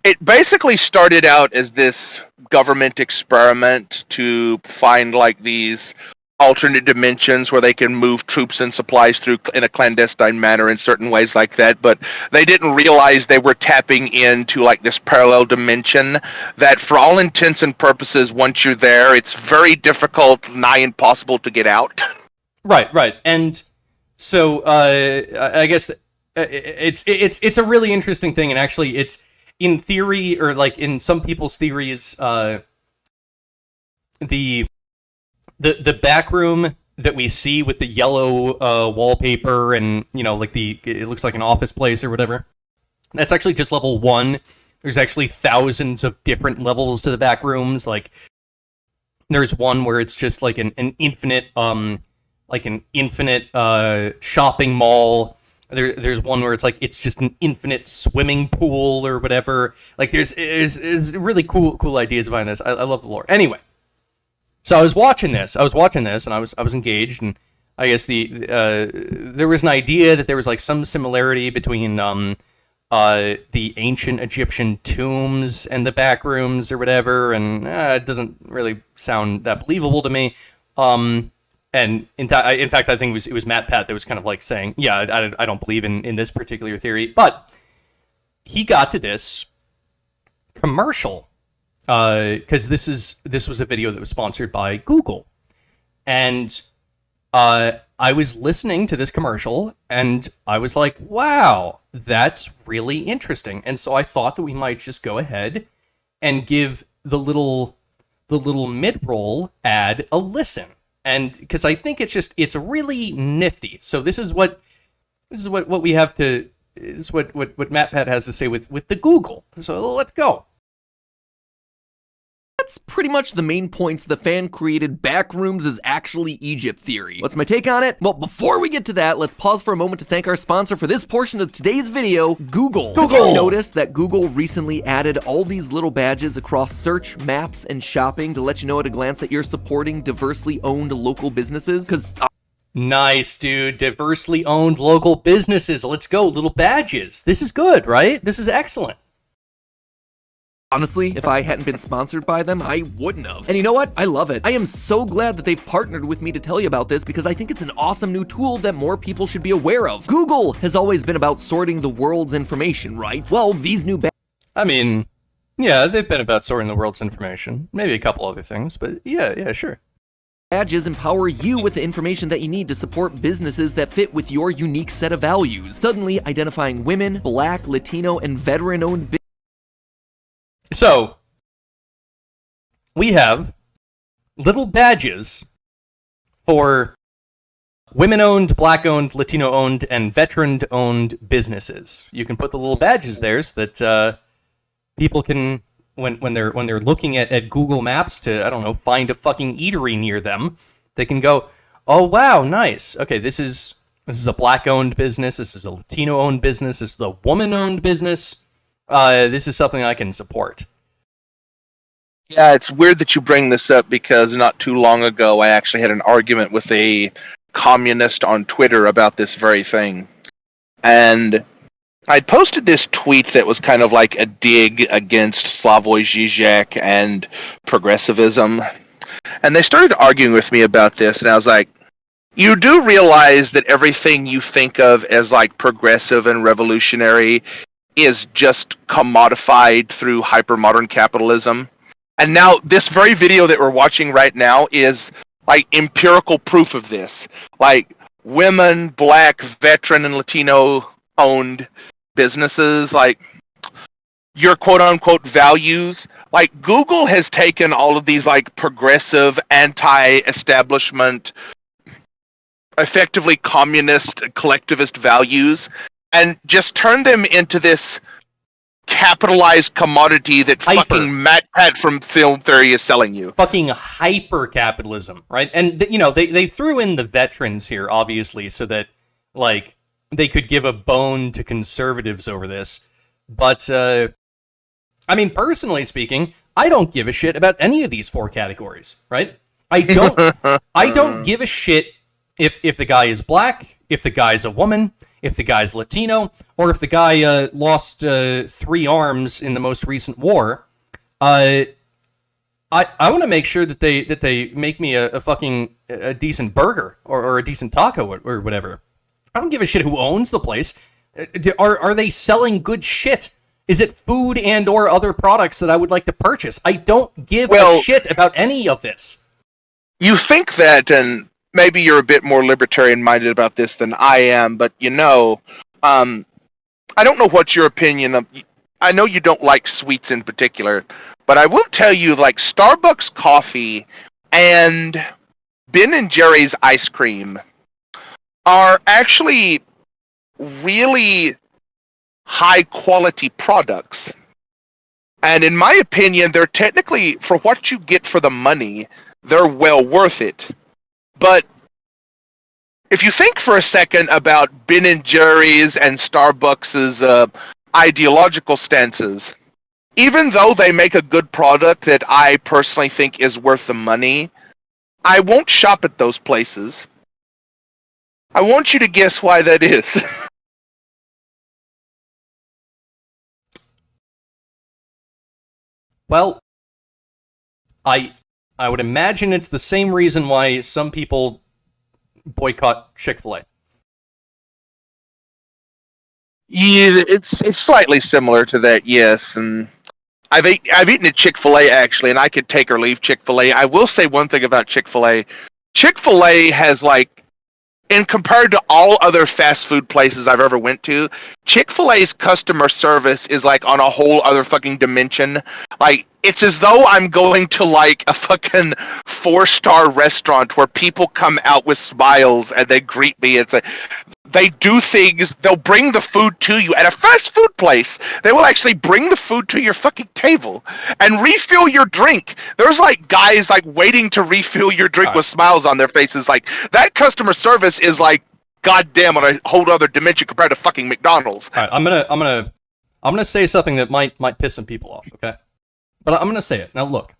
Speaker 2: it basically started out as this government experiment to find like these alternate dimensions where they can move troops and supplies through in a clandestine manner in certain ways like that, but they didn't realize they were tapping into like this parallel dimension that for all intents and purposes, once you're there, it's very difficult, nigh impossible to get out.
Speaker 1: Right. And so I guess it's a really interesting thing, and actually it's in theory, or like in some people's theories, the back room that we see with the yellow wallpaper and it looks like an office place or whatever, that's actually just level 1. There's actually thousands of different levels to the back rooms. Like there's one where it's just like an infinite shopping mall. There's one where it's just an infinite swimming pool or whatever. Like there's really cool ideas behind this. I love the lore. Anyway, so I was watching this, and I was engaged, and I guess there was an idea that there was like some similarity between the ancient Egyptian tombs and the back rooms or whatever, and it doesn't really sound that believable to me. And in fact, I think it was Matt Pat that was kind of like saying, yeah, I don't believe in this particular theory. But he got to this commercial because this was a video that was sponsored by Google, and I was listening to this commercial and I was like, wow, that's really interesting. And so I thought that we might just go ahead and give the little mid-roll ad a listen. And because I think it's really nifty. So this is what we have to, this is what Matt Pat has to say with the Google. So let's go.
Speaker 3: That's pretty much the main points the fan-created Backrooms is actually Egypt theory. What's my take on it? Well, before we get to that, let's pause for a moment to thank our sponsor for this portion of today's video, Google. Have you noticed that Google recently added all these little badges across search, maps, and shopping to let you know at a glance that you're supporting diversely owned local businesses? Because
Speaker 1: nice, dude. Diversely owned local businesses. Let's go. Little badges. This is good, right? This is excellent.
Speaker 3: honestly, if I hadn't been sponsored by them, I wouldn't have. And you know what? I love it. I am so glad that they've partnered with me to tell you about this because I think it's an awesome new tool that more people should be aware of. Google has always been about sorting the world's information, right? Well, these new
Speaker 1: I mean, yeah, they've been about sorting the world's information. Maybe a couple other things, but yeah, sure.
Speaker 3: badges empower you with the information that you need to support businesses that fit with your unique set of values. Suddenly identifying women, Black, Latino, and veteran-owned businesses.
Speaker 1: So, we have little badges for women-owned, Black-owned, Latino-owned, and veteran-owned businesses. You can put the little badges there so that people can, when they're looking at Google Maps to, I don't know, find a fucking eatery near them, they can go, oh wow, nice. Okay, this is a Black-owned business. This is a Latino-owned business. This is a woman-owned business. This is something I can support.
Speaker 2: Yeah, it's weird that you bring this up because not too long ago I actually had an argument with a communist on Twitter about this very thing. And I'd posted this tweet that was kind of like a dig against Slavoj Žižek and progressivism. And they started arguing with me about this, and I was like, you do realize that everything you think of as like progressive and revolutionary is just commodified through hypermodern capitalism. And now this very video that we're watching right now is like empirical proof of this. Like women, Black, veteran, and Latino owned businesses, like your quote unquote values. Like Google has taken all of these like progressive, anti-establishment, effectively communist, collectivist values and just turned them into this capitalized commodity that
Speaker 1: Hyper.
Speaker 2: fucking Matt Pat from Film Theory is selling you.
Speaker 1: Fucking hyper capitalism, right? And they threw in the veterans here, obviously, so that like they could give a bone to conservatives over this. But I mean, personally speaking, I don't give a shit about any of these 4 categories, right? I don't give a shit if the guy is black, if the guy's a woman, if the guy's Latino, or if the guy lost 3 arms in the most recent war. I want to make sure that they make me a fucking a decent burger or a decent taco or whatever. I don't give a shit who owns the place. Are they selling good shit? Is it food and or other products that I would like to purchase? I don't give a shit about any of this.
Speaker 2: You think that, and maybe you're a bit more libertarian-minded about this than I am, but I don't know what your opinion of. I know you don't like sweets in particular, but I will tell you, like Starbucks coffee and Ben and Jerry's ice cream are actually really high-quality products. And in my opinion, they're technically, for what you get for the money, they're well worth it. But if you think for a second about Ben & Jerry's and Starbucks' ideological stances, even though they make a good product that I personally think is worth the money, I won't shop at those places. I want you to guess why that is.
Speaker 1: Well, I would imagine it's the same reason why some people boycott Chick-fil-A.
Speaker 2: Yeah, it's slightly similar to that, yes. And I've eaten at Chick-fil-A actually, and I could take or leave Chick-fil-A. I will say one thing about Chick-fil-A. Chick-fil-A has and compared to all other fast food places I've ever went to, Chick-fil-A's customer service is on a whole other fucking dimension. It's as though I'm going to a fucking 4-star restaurant where people come out with smiles and they greet me. It's they do things, they'll bring the food to you. At a fast food place, they will actually bring the food to your fucking table and refill your drink. There's guys waiting to refill your drink with smiles on their faces. That customer service is goddamn on a whole other dimension compared to fucking McDonald's.
Speaker 1: All right, I'm gonna say something that might piss some people off, okay? But I'm gonna say it. Now look,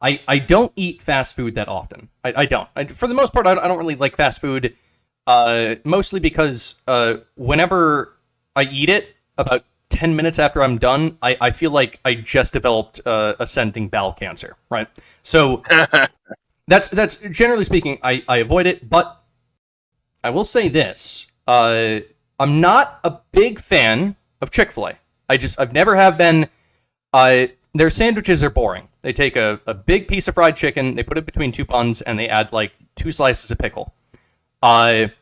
Speaker 1: I don't eat fast food that often. I don't. For the most part, I don't really like fast food. Mostly because whenever I eat it, about 10 minutes after I'm done, I feel like I just developed ascending bowel cancer, right? So that's generally speaking, I avoid it, but I will say this. I'm not a big fan of Chick-fil-A. I've never have been. Their sandwiches are boring. They take a big piece of fried chicken, they put it between 2 buns, and they add 2 slices of pickle. I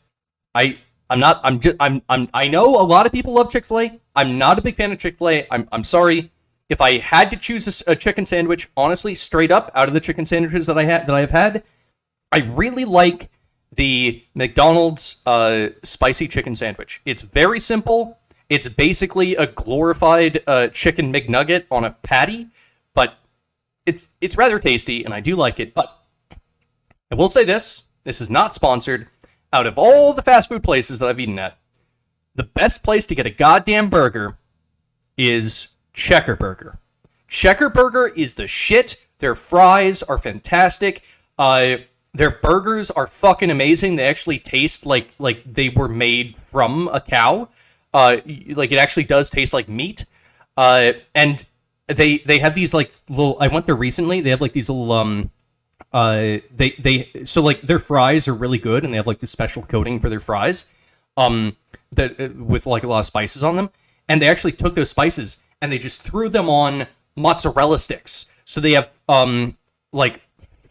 Speaker 1: know a lot of people love Chick-fil-A. I'm not a big fan of Chick-fil-A. I'm sorry. If I had to choose a chicken sandwich, honestly, straight up out of the chicken sandwiches that I've had, I really like the McDonald's spicy chicken sandwich. It's very simple. It's basically a glorified chicken McNugget on a patty, but it's rather tasty, and I do like it. But I will say this is not sponsored. Out of all the fast food places that I've eaten at, the best place to get a goddamn burger is Checker Burger. Checker Burger is the shit. Their fries are fantastic. Their burgers are fucking amazing. They actually taste like they were made from a cow. It actually does taste like meat. And they have these little. I went there recently. They have these little their fries are really good, and they have this special coating for their fries, that with a lot of spices on them, and they actually took those spices and they just threw them on mozzarella sticks. So they have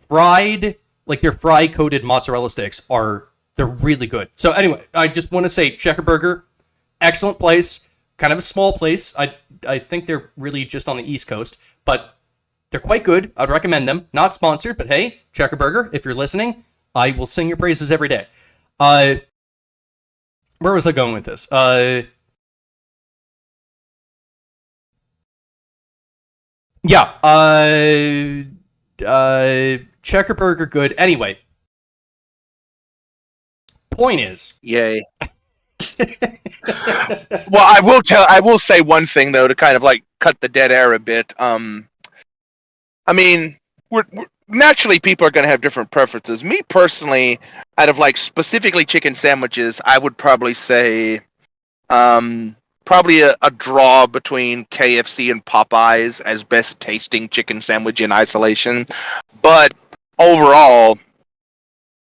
Speaker 1: fried, their fry coated mozzarella sticks they're really good. So anyway, I just want to say Checker Burger, excellent place, kind of a small place. I think they're really just on the East Coast, but they're quite good. I'd recommend them. Not sponsored, but hey, Checker Burger, if you're listening, I will sing your praises every day. Where was I going with this? Yeah. Checker burger, good. Anyway, point is,
Speaker 2: Yay. Well, I will say one thing though to kind of like cut the dead air a bit. I mean, we're naturally people are going to have different preferences. Me personally, out of like specifically chicken sandwiches, I would probably say, probably a draw between KFC and Popeyes as best tasting chicken sandwich in isolation. But overall,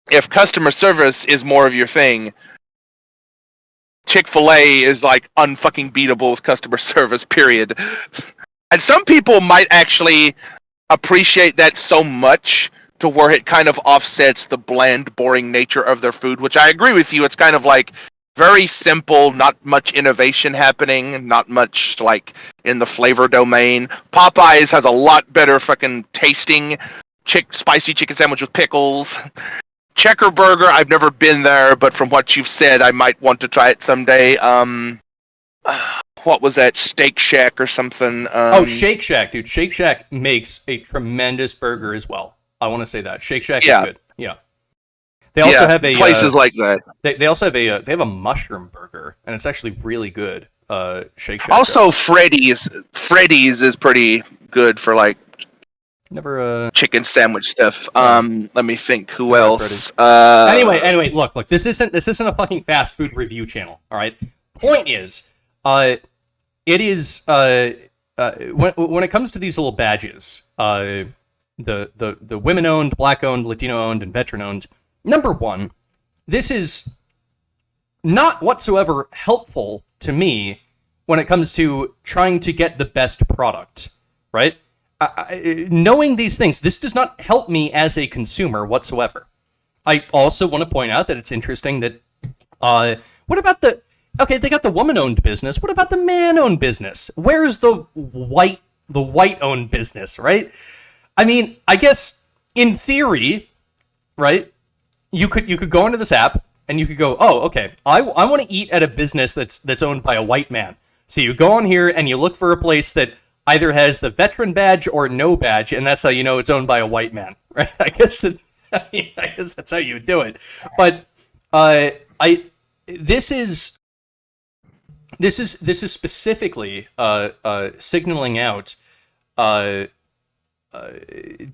Speaker 2: if customer service is more of your thing, Chick-fil-A is like unfucking beatable with customer service, period. And some people might actually appreciate that so much to where it kind of offsets the bland, boring nature of their food, which I agree with you. It's kind of like very simple, not much innovation happening, not much like in the flavor domain. Popeyes has a lot better fucking tasting spicy chicken sandwich with pickles. Checker Burger, I've never been there, but from what you've said, I might want to try it someday. What was that? Steak Shack or something?
Speaker 1: Shake Shack, dude. Shake Shack makes a tremendous burger as well. I want to say that Shake Shack is good. Yeah. They also have a
Speaker 2: places like that.
Speaker 1: They also have a mushroom burger, and it's actually really good. Shake Shack.
Speaker 2: Also, Freddy's is pretty good for like
Speaker 1: never
Speaker 2: chicken sandwich stuff. Let me think. Who else?
Speaker 1: Anyway, look. This isn't a fucking fast food review channel. All right. Point is, it is when it comes to these little badges, the women-owned, black-owned, Latino-owned, and veteran-owned. Number one, this is not whatsoever helpful to me when it comes to trying to get the best product, right? Knowing these things, this does not help me as a consumer whatsoever. I also want to point out that it's interesting that, what about they got the woman-owned business. What about the man-owned business? Where's the white-owned business, right? I mean, I guess in theory, right? You could go into this app and you could go, oh, okay, I want to eat at a business that's owned by a white man. So you go on here and you look for a place that either has the veteran badge or no badge, and that's how you know it's owned by a white man, right? I guess that's how you would do it. But this is specifically signaling out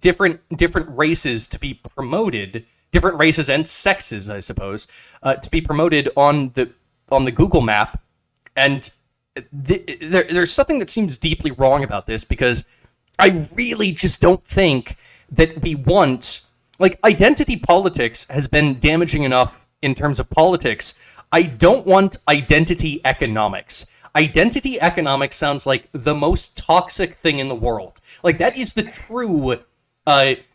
Speaker 1: different races to be promoted, different races and sexes, I suppose, to be promoted on the Google map, and there's something that seems deeply wrong about this, because I really just don't think that we want, like, identity politics has been damaging enough in terms of politics. I don't want identity economics. Identity economics sounds like the most toxic thing in the world. Like, that is the true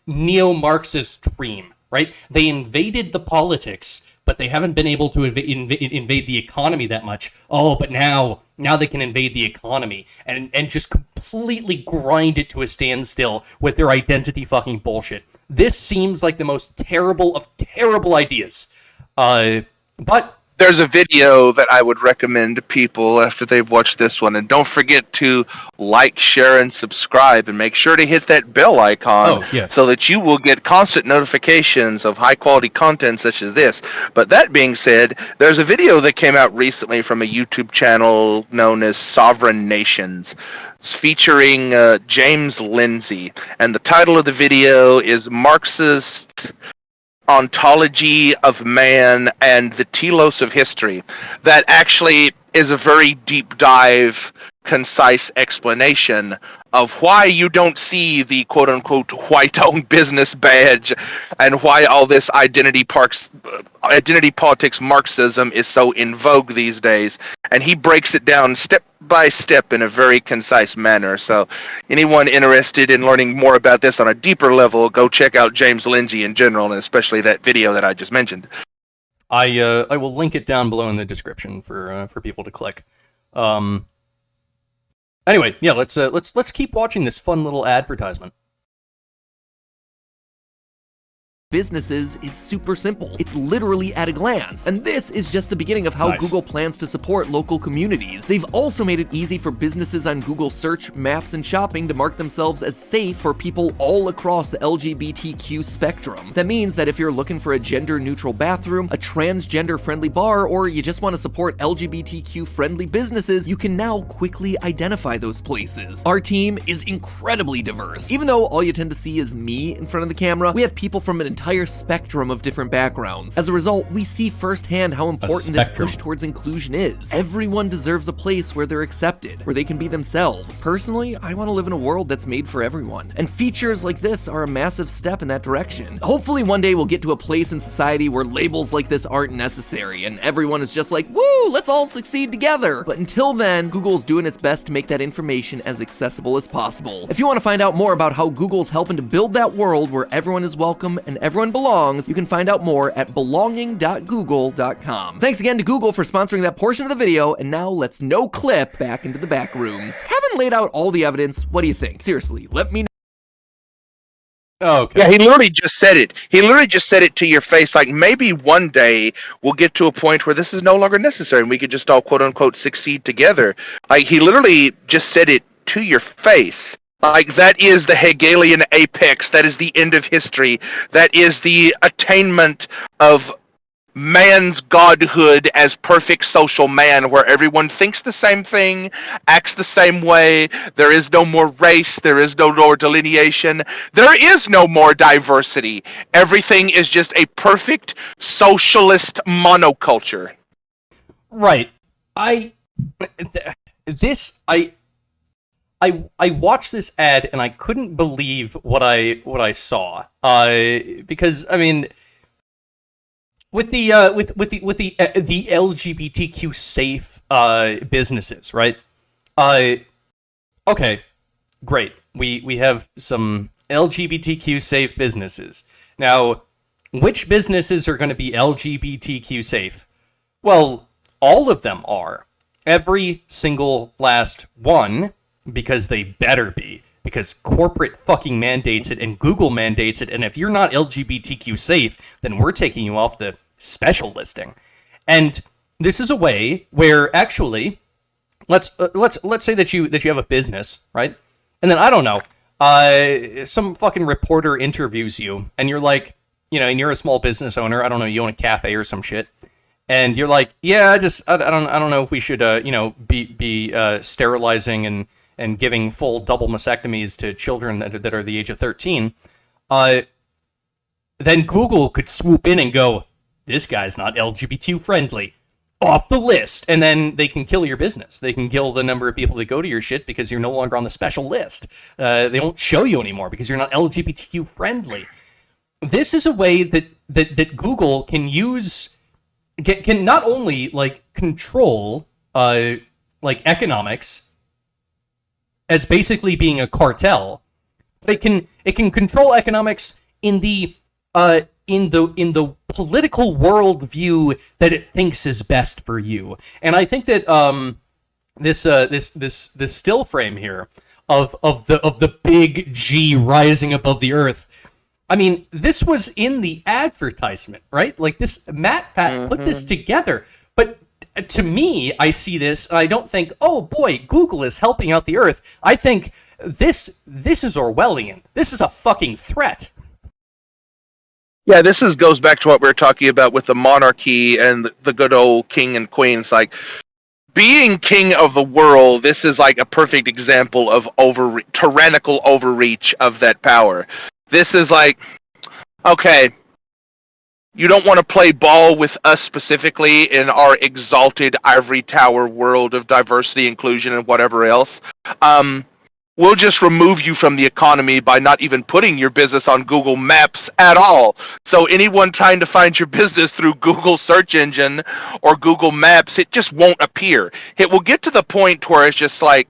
Speaker 1: neo-Marxist dream, right? They invaded the politics, but they haven't been able to invade the economy that much. Oh, but now they can invade the economy and just completely grind it to a standstill with their identity fucking bullshit. This seems like the most terrible of terrible ideas. But
Speaker 2: there's a video that I would recommend to people after they've watched this one. And don't forget to like, share, and subscribe. And make sure to hit that bell icon so that you will get constant notifications of high-quality content such as this. But that being said, there's a video that came out recently from a YouTube channel known as Sovereign Nations. It's featuring James Lindsay. And the title of the video is Marxist Ontology of Man and the Telos of History. That actually is a very deep dive, concise explanation of why you don't see the quote-unquote white-owned business badge and why all this identity politics Marxism is so in vogue these days. And he breaks it down step by step in a very concise manner. So anyone interested in learning more about this on a deeper level, go check out James Lindsay in general, and especially that video that I just mentioned.
Speaker 1: I will link it down below in the description for people to click. Anyway, yeah, let's keep watching this fun little advertisement.
Speaker 3: businesses is super simple. It's literally at a glance. And this is just the beginning of how
Speaker 1: Nice.
Speaker 3: Google plans to support local communities. They've also made it easy for businesses on Google Search, Maps, and Shopping to mark themselves as safe for people all across the LGBTQ spectrum. That means that if you're looking for a gender-neutral bathroom, a transgender-friendly bar, or you just want to support LGBTQ-friendly businesses, you can now quickly identify those places. Our team is incredibly diverse. Even though all you tend to see is me in front of the camera, we have people from an entire spectrum of different backgrounds. As a result, we see firsthand how important this push towards inclusion is. Everyone deserves a place where they're accepted, where they can be themselves. Personally, I want to live in a world that's made for everyone, and features like this are a massive step in that direction. Hopefully one day we'll get to a place in society where labels like this aren't necessary, and everyone is just like, woo, let's all succeed together. But until then, Google's doing its best to make that information as accessible as possible. If you want to find out more about how Google's helping to build that world where everyone is welcome and everyone belongs, you can find out more at belonging.google.com. Thanks again to Google for sponsoring that portion of the video, and now let's no clip back into the back rooms. Having laid out all the evidence, what do you think? Seriously, let me know.
Speaker 1: Okay.
Speaker 2: Yeah, he literally just said it. He literally just said it to your face. Like, maybe one day we'll get to a point where this is no longer necessary and we could just all quote unquote succeed together. Like, he literally just said it to your face. Like, that is the Hegelian apex. That is the end of history. That is the attainment of man's godhood as perfect social man, where everyone thinks the same thing, acts the same way. There is no more race. There is no more delineation. There is no more diversity. Everything is just a perfect socialist monoculture.
Speaker 1: Right. I watched this ad and I couldn't believe what I saw. Because I mean, with the LGBTQ safe businesses, right? Okay, great. We have some LGBTQ safe businesses. Now, which businesses are going to be LGBTQ safe? Well, all of them are. Every single last one, because they better be. Because corporate fucking mandates it and Google mandates it, and if you're not LGBTQ safe, then we're taking you off the special listing. And this is a way where actually, let's say that you have a business, right? And then I don't know, some fucking reporter interviews you, and you're like, and you're a small business owner. I don't know, you own a cafe or some shit, and you're like, yeah, I don't know if we should be sterilizing and giving full double mastectomies to children that are the age of 13, then Google could swoop in and go, this guy's not LGBT friendly, off the list, and then they can kill your business. They can kill the number of people that go to your shit because you're no longer on the special list. They won't show you anymore because you're not LGBTQ friendly. This is a way that Google can use, can not only like control like economics as basically being a cartel, but it can control economics in the political worldview that it thinks is best for you. And I think that this still frame here of the big G rising above the earth. I mean, this was in the advertisement, right? Like this, Matt Pat put this together. But to me, I see this, and I don't think, oh boy, Google is helping out the earth. I think this is Orwellian. This is a fucking threat.
Speaker 2: Yeah, this goes back to what we were talking about with the monarchy and the good old king and queens. Like, being king of the world, this is like a perfect example of tyrannical overreach of that power. This is like, okay, you don't want to play ball with us specifically in our exalted ivory tower world of diversity, inclusion, and whatever else. We'll just remove you from the economy by not even putting your business on Google Maps at all. So anyone trying to find your business through Google search engine or Google Maps, it just won't appear. It will get to the point where it's just like,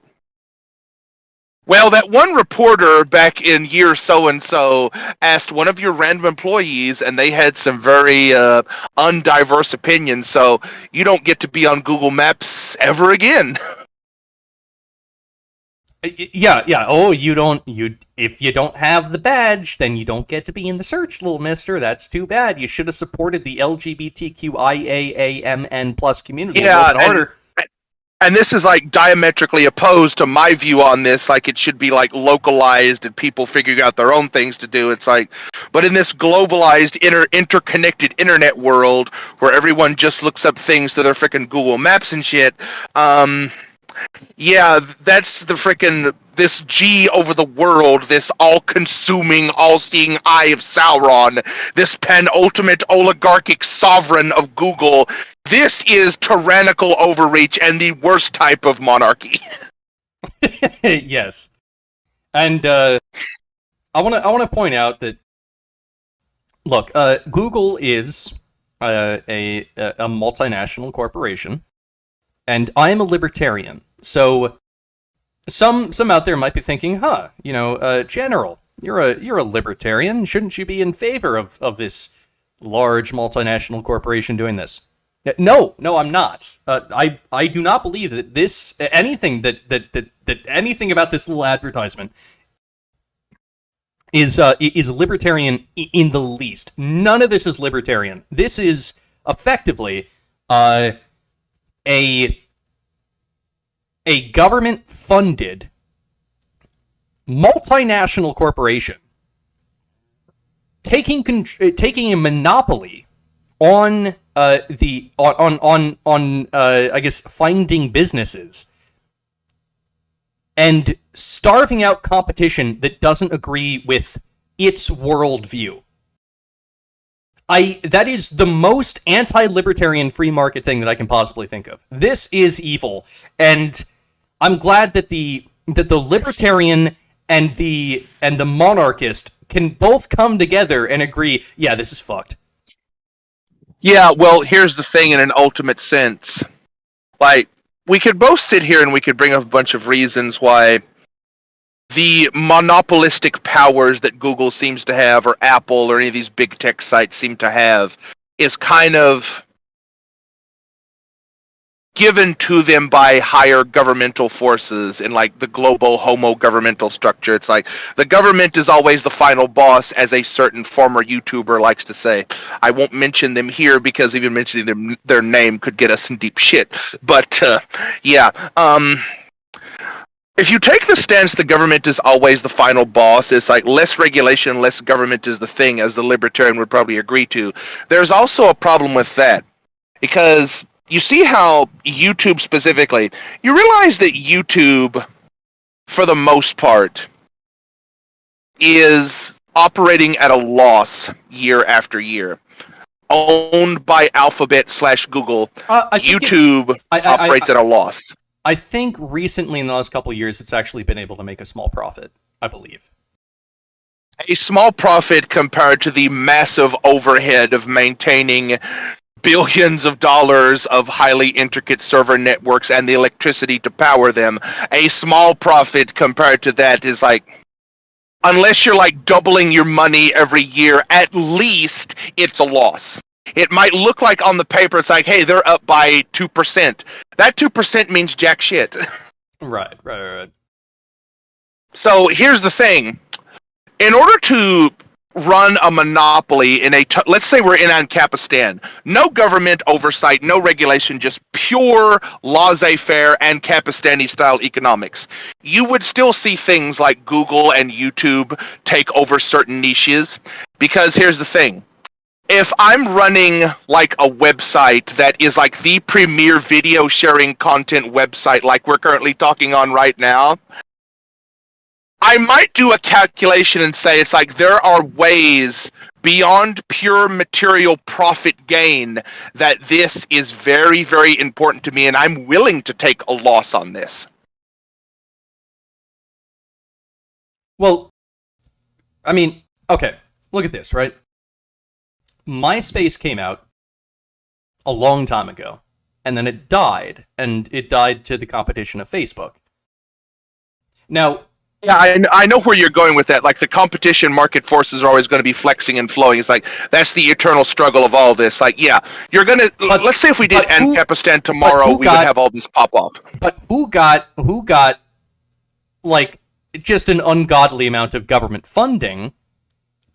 Speaker 2: well, that one reporter back in year so-and-so asked one of your random employees, and they had some very undiverse opinions, so you don't get to be on Google Maps ever again.
Speaker 1: Yeah. Oh, if you don't have the badge, then you don't get to be in the search, little mister. That's too bad. You should have supported the LGBTQIAAMN plus community a little bit harder.
Speaker 2: And this is like diametrically opposed to my view on this. Like, it should be like localized and people figuring out their own things to do. It's like, but in this globalized, interconnected internet world where everyone just looks up things to their freaking Google Maps and shit, yeah, that's the freaking, this G over the world, this all-consuming, all-seeing eye of Sauron, this penultimate oligarchic sovereign of Google. This is tyrannical overreach and the worst type of monarchy.
Speaker 1: Yes, and I want to point out that, look, Google is a multinational corporation, and I am a libertarian. So some out there might be thinking, General, you're a libertarian. Shouldn't you be in favor of this large multinational corporation doing this? No, I'm not. I do not believe that anything anything about this little advertisement is libertarian in the least. None of this is libertarian. This is effectively a government-funded multinational corporation taking a monopoly on I guess finding businesses and starving out competition that doesn't agree with its worldview. That is the most anti-libertarian free market thing that I can possibly think of. This is evil, and I'm glad that the libertarian and the monarchist can both come together and agree, yeah, this is fucked.
Speaker 2: Yeah, well, here's the thing in an ultimate sense. Like, we could both sit here and we could bring up a bunch of reasons why the monopolistic powers that Google seems to have, or Apple, or any of these big tech sites seem to have, is kind of given to them by higher governmental forces in like the global homo governmental structure. It's like the government is always the final boss, as a certain former YouTuber likes to say. I won't mention them here because even mentioning their name could get us in deep shit. But if you take the stance the government is always the final boss, it's like less regulation, less government is the thing, as the libertarian would probably agree to. There's also a problem with that, because you see how YouTube specifically, you realize that YouTube, for the most part, is operating at a loss year after year. Owned by Alphabet/Google, YouTube operates at a loss.
Speaker 1: I think recently, in the last couple of years, it's actually been able to make a small profit, I believe.
Speaker 2: A small profit compared to the massive overhead of maintaining billions of dollars of highly intricate server networks and the electricity to power them. A small profit compared to that is like, unless you're like doubling your money every year, at least it's a loss. It might look like on the paper, it's like, hey, they're up by 2%. That 2% means jack shit.
Speaker 1: Right.
Speaker 2: So here's the thing. In order to run a monopoly in let's say we're in Ancapistan, no government oversight, no regulation, just pure laissez-faire and Capistani-style economics, you would still see things like Google and YouTube take over certain niches. Because here's the thing. If I'm running like a website that is like the premier video sharing content website like we're currently talking on right now, I might do a calculation and say it's like there are ways beyond pure material profit gain that this is very, very important to me, and I'm willing to take a loss on this.
Speaker 1: Well, I mean, okay, look at this, right? MySpace came out a long time ago, and then it died to the competition of Facebook. Now,
Speaker 2: yeah, I know where you're going with that. Like, the competition market forces are always going to be flexing and flowing. It's like, that's the eternal struggle of all this. Like, yeah, you're going to... Let's say if we did Ancapistan tomorrow, we would have all this pop up.
Speaker 1: But who got like just an ungodly amount of government funding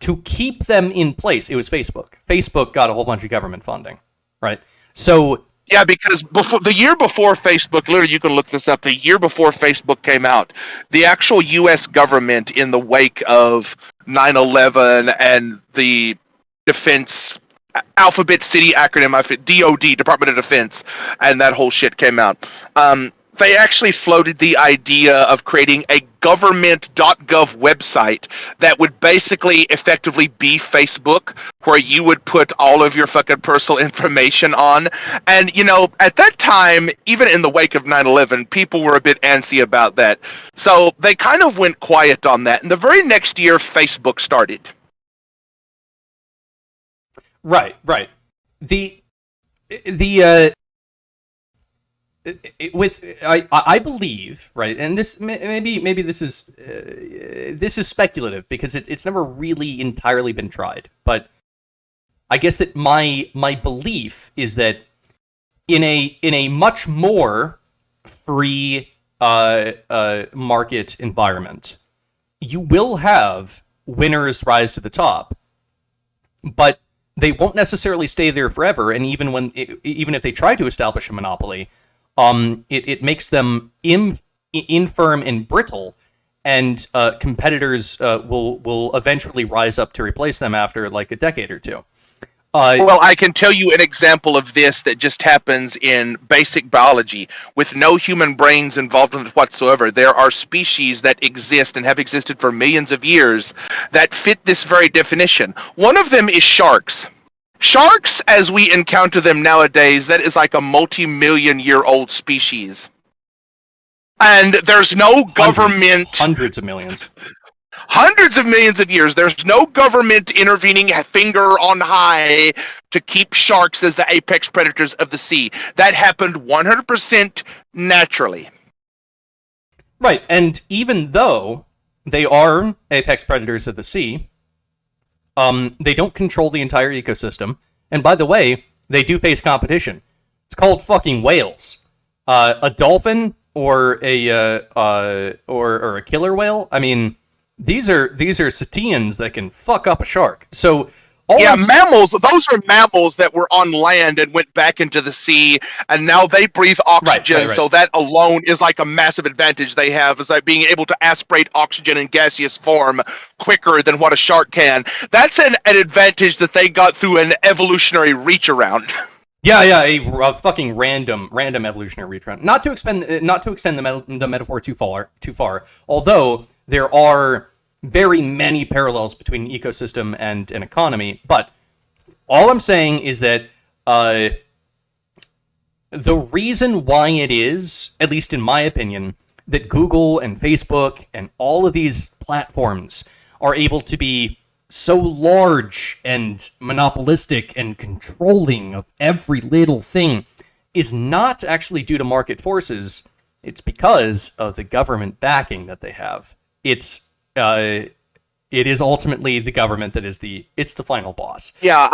Speaker 1: to keep them in place. It was Facebook. Facebook got a whole bunch of government funding, right? So
Speaker 2: Yeah, because the year before Facebook, literally, you can look this up. The year before Facebook came out, the actual U.S. government, in the wake of 9/11 and the defense Alphabet City acronym, DoD, Department of Defense, and that whole shit came out. They actually floated the idea of creating a government.gov website that would basically effectively be Facebook, where you would put all of your fucking personal information on. And, you know, at that time, even in the wake of 9/11, people were a bit antsy about that. So they kind of went quiet on that. And the very next year, Facebook started.
Speaker 1: Right. I believe, right, and this maybe this is speculative because it's never really entirely been tried, but I guess that my belief is that in a much more free market environment, you will have winners rise to the top, but they won't necessarily stay there forever. And even if they try to establish a monopoly, it makes them infirm and brittle, and competitors will eventually rise up to replace them after like a decade or two.
Speaker 2: Well, I can tell you an example of this that just happens in basic biology. With no human brains involved in it whatsoever, there are species that exist and have existed for millions of years that fit this very definition. One of them is sharks. Sharks, as we encounter them nowadays, that is like a multi-million-year-old species. And there's no government...
Speaker 1: Hundreds of millions.
Speaker 2: Hundreds of millions of years. There's no government intervening finger on high to keep sharks as the apex predators of the sea. That happened 100% naturally.
Speaker 1: Right, and even though they are apex predators of the sea, they don't control the entire ecosystem. And by the way, they do face competition. It's called fucking whales. A dolphin or a killer whale. I mean, these are cetaceans that can fuck up a shark. So
Speaker 2: mammals. Those are mammals that were on land and went back into the sea, and now they breathe oxygen. Right. So that alone is like a massive advantage they have, is like being able to aspirate oxygen in gaseous form quicker than what a shark can. That's an advantage that they got through an evolutionary reach around.
Speaker 1: Yeah, a fucking random evolutionary reach around. Not to extend the metaphor too far. Although there are very many parallels between ecosystem and an economy, but all I'm saying is that the reason why it is, at least in my opinion, that Google and Facebook and all of these platforms are able to be so large and monopolistic and controlling of every little thing is not actually due to market forces. It's because of the government backing that they have. It is ultimately the government that is the final boss.
Speaker 2: Yeah,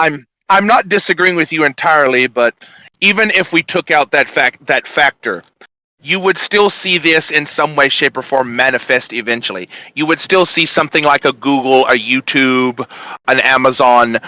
Speaker 2: I'm not disagreeing with you entirely, but even if we took out that factor, you would still see this in some way, shape, or form manifest eventually. You would still see something like a Google, a YouTube, an Amazon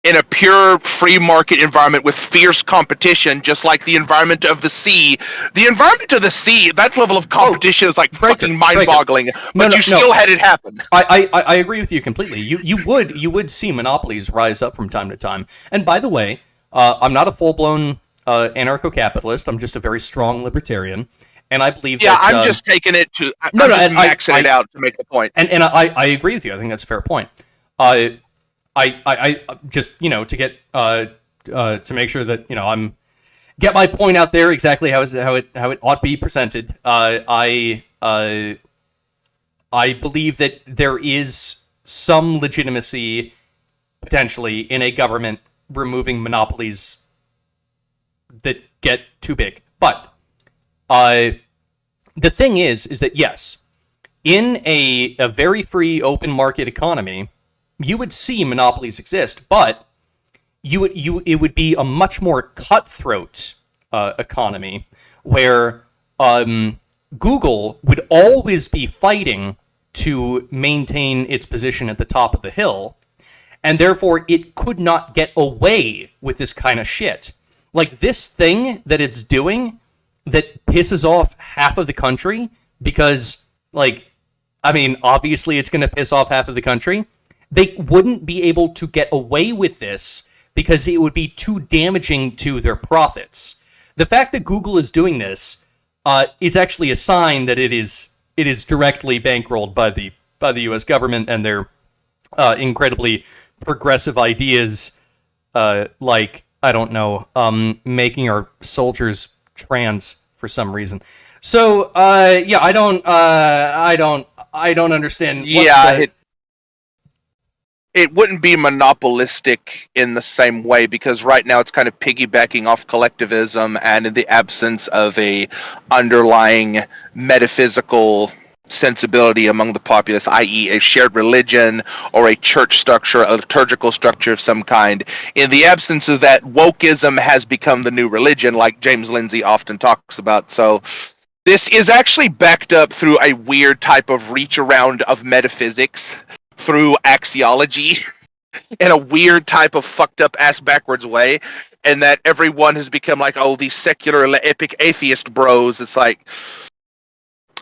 Speaker 2: in a pure free market environment with fierce competition, just like the environment of the sea. The environment of the sea, that level of competition is like fucking mind-boggling. But you still had it happen.
Speaker 1: I agree with you completely. You would see monopolies rise up from time to time. And by the way, I'm not a full-blown anarcho-capitalist. I'm just a very strong libertarian. And I believe that...
Speaker 2: Yeah, I'm just taking it to... I'm just maxing it out to make the point.
Speaker 1: And I agree with you. I think that's a fair point. I just, to get to make sure that I'm get my point out there exactly how it ought to be presented. I believe that there is some legitimacy potentially in a government removing monopolies that get too big, but the thing is that yes, in a very free open market economy, you would see monopolies exist, but it would be a much more cutthroat economy where Google would always be fighting to maintain its position at the top of the hill, and therefore it could not get away with this kind of shit. Like, this thing that it's doing that pisses off half of the country, because, like, I mean, obviously it's going to piss off half of the country. They wouldn't be able to get away with this because it would be too damaging to their profits. The fact that Google is doing this is actually a sign that it is directly bankrolled by the U.S. government and their incredibly progressive ideas, like, I don't know, making our soldiers trans for some reason. So yeah, I don't understand.
Speaker 2: It wouldn't be monopolistic in the same way, because right now it's kind of piggybacking off collectivism, and in the absence of a underlying metaphysical sensibility among the populace, i.e. a shared religion or a church structure, a liturgical structure of some kind. In the absence of that, wokeism has become the new religion, like James Lindsay often talks about. So this is actually backed up through a weird type of reach around of metaphysics through axiology in a weird type of fucked up ass backwards way, and that everyone has become like, oh, these secular epic atheist bros. It's like,